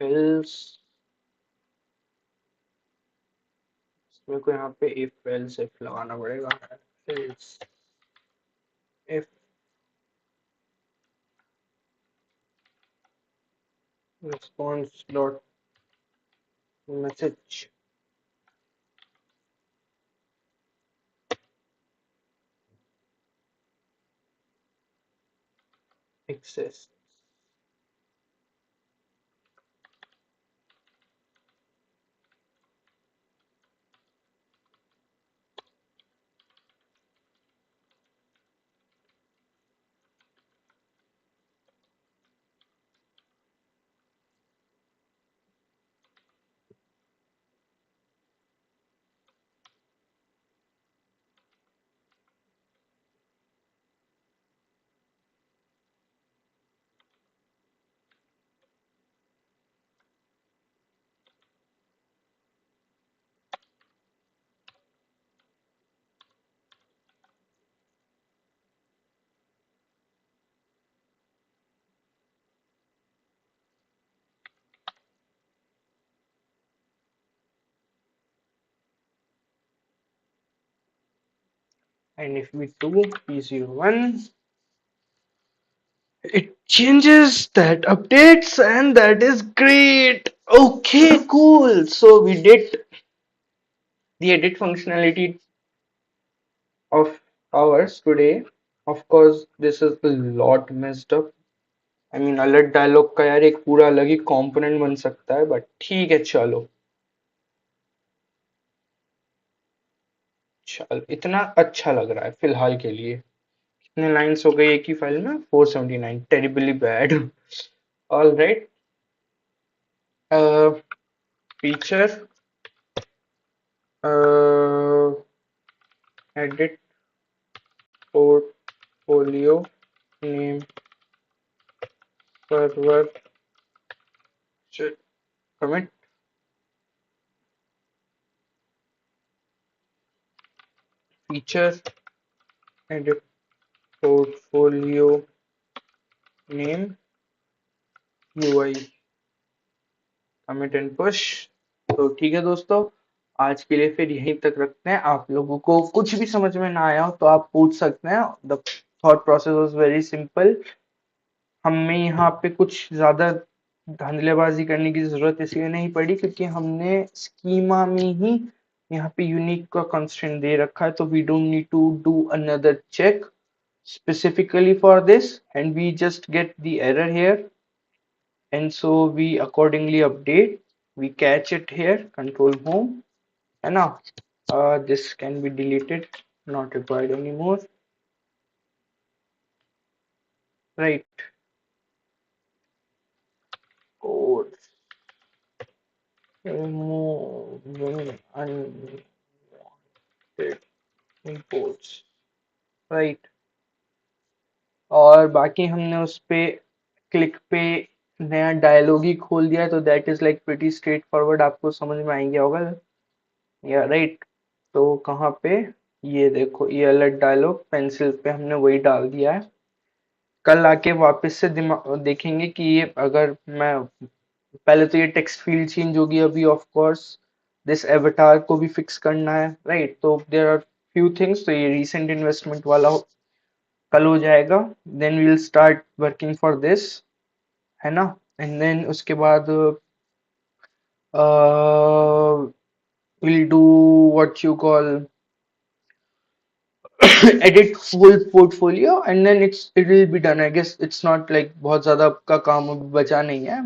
एल्स मेरे को यहाँ पे इफ एल्स इफ लगाना पड़ेगा, else if response dot message exists, and if we do p01 it changes that updates, and that is great. Okay, cool. So we did the edit functionality of ours today. Of course this is a lot messed up. I mean alert dialog का यार एक पूरा अलग ही component बन सकता है, but ठीक है चलो, चल इतना अच्छा लग रहा है फिलहाल के लिए। कितने लाइंस हो गई एक ही फाइल में? 479, terribly bad. All right, feature edit portfolio name server commit, feature edit portfolio name UI commit and push. तो ठीक है दोस्तों, आज के लिए फिर यहीं तक रखते हैं। आप लोगों को कुछ भी समझ में ना आया हो तो आप पूछ सकते हैं। The thought process was very simple. हमें यहाँ पे कुछ ज्यादा धांधलेबाजी करने की जरूरत इसलिए नहीं पड़ी क्योंकि हमने स्कीमा में ही यहाँ पे यूनिक का कंस्ट्रेंट दे रखा है, तो we don't need to do another check specifically for this, and we just get the error here, and so we accordingly update, we catch it here, control home, and now this can be deleted, not required anymore, right? Code removing unwanted imports, right? और बाकी हमने उस पे click पे नया dialogue ही खोल दिया, तो that is like pretty straight forward, आपको समझ में आ गया होगा या, राइट? तो कहाँ पे, ये देखो ये अलर्ट डायलॉग पेंसिल पे हमने वही डाल दिया है। कल आके वापस से दिमाग देखेंगे कि ये अगर मैं, पहले तो ये टेक्स्ट फील्ड चेंज होगी अभी, ऑफ कोर्स दिस एवटार को भी फिक्स करना है, राइट? तो देयर आर फ्यू थिंग्स, तो ये रीसेंट इन्वेस्टमेंट वाला कल हो जाएगा, then we will start working for this, है ना? एंड देन उसके बाद we'll do what you call edit full portfolio, and then it will be done. I guess it's not like बहुत ज्यादा का काम अब बचा नहीं है।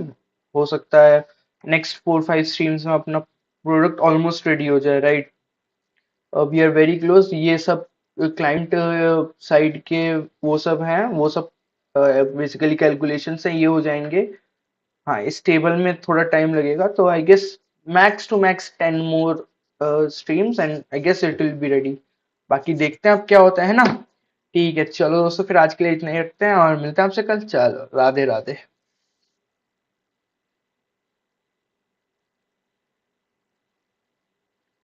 हो सकता है नेक्स्ट 4-5 स्ट्रीम्स में अपना प्रोडक्ट ऑलमोस्ट रेडी हो जाए, right? We are very close. ये सब क्लाइंट साइड के वो सब हैं, वो सब बेसिकली कैलकुलेशन से ये हो जाएंगे। हाँ, इस टेबल में थोड़ा टाइम लगेगा, तो I guess max to max 10 more streams and I guess it will be ready. बाकी देखते हैं अब क्या होता है ना। ठीक है, चलो दोस्तों, फिर आज के लिए इतना ही रखते हैं और मिलते हैं आपसे कल। चलो, राधे राधे।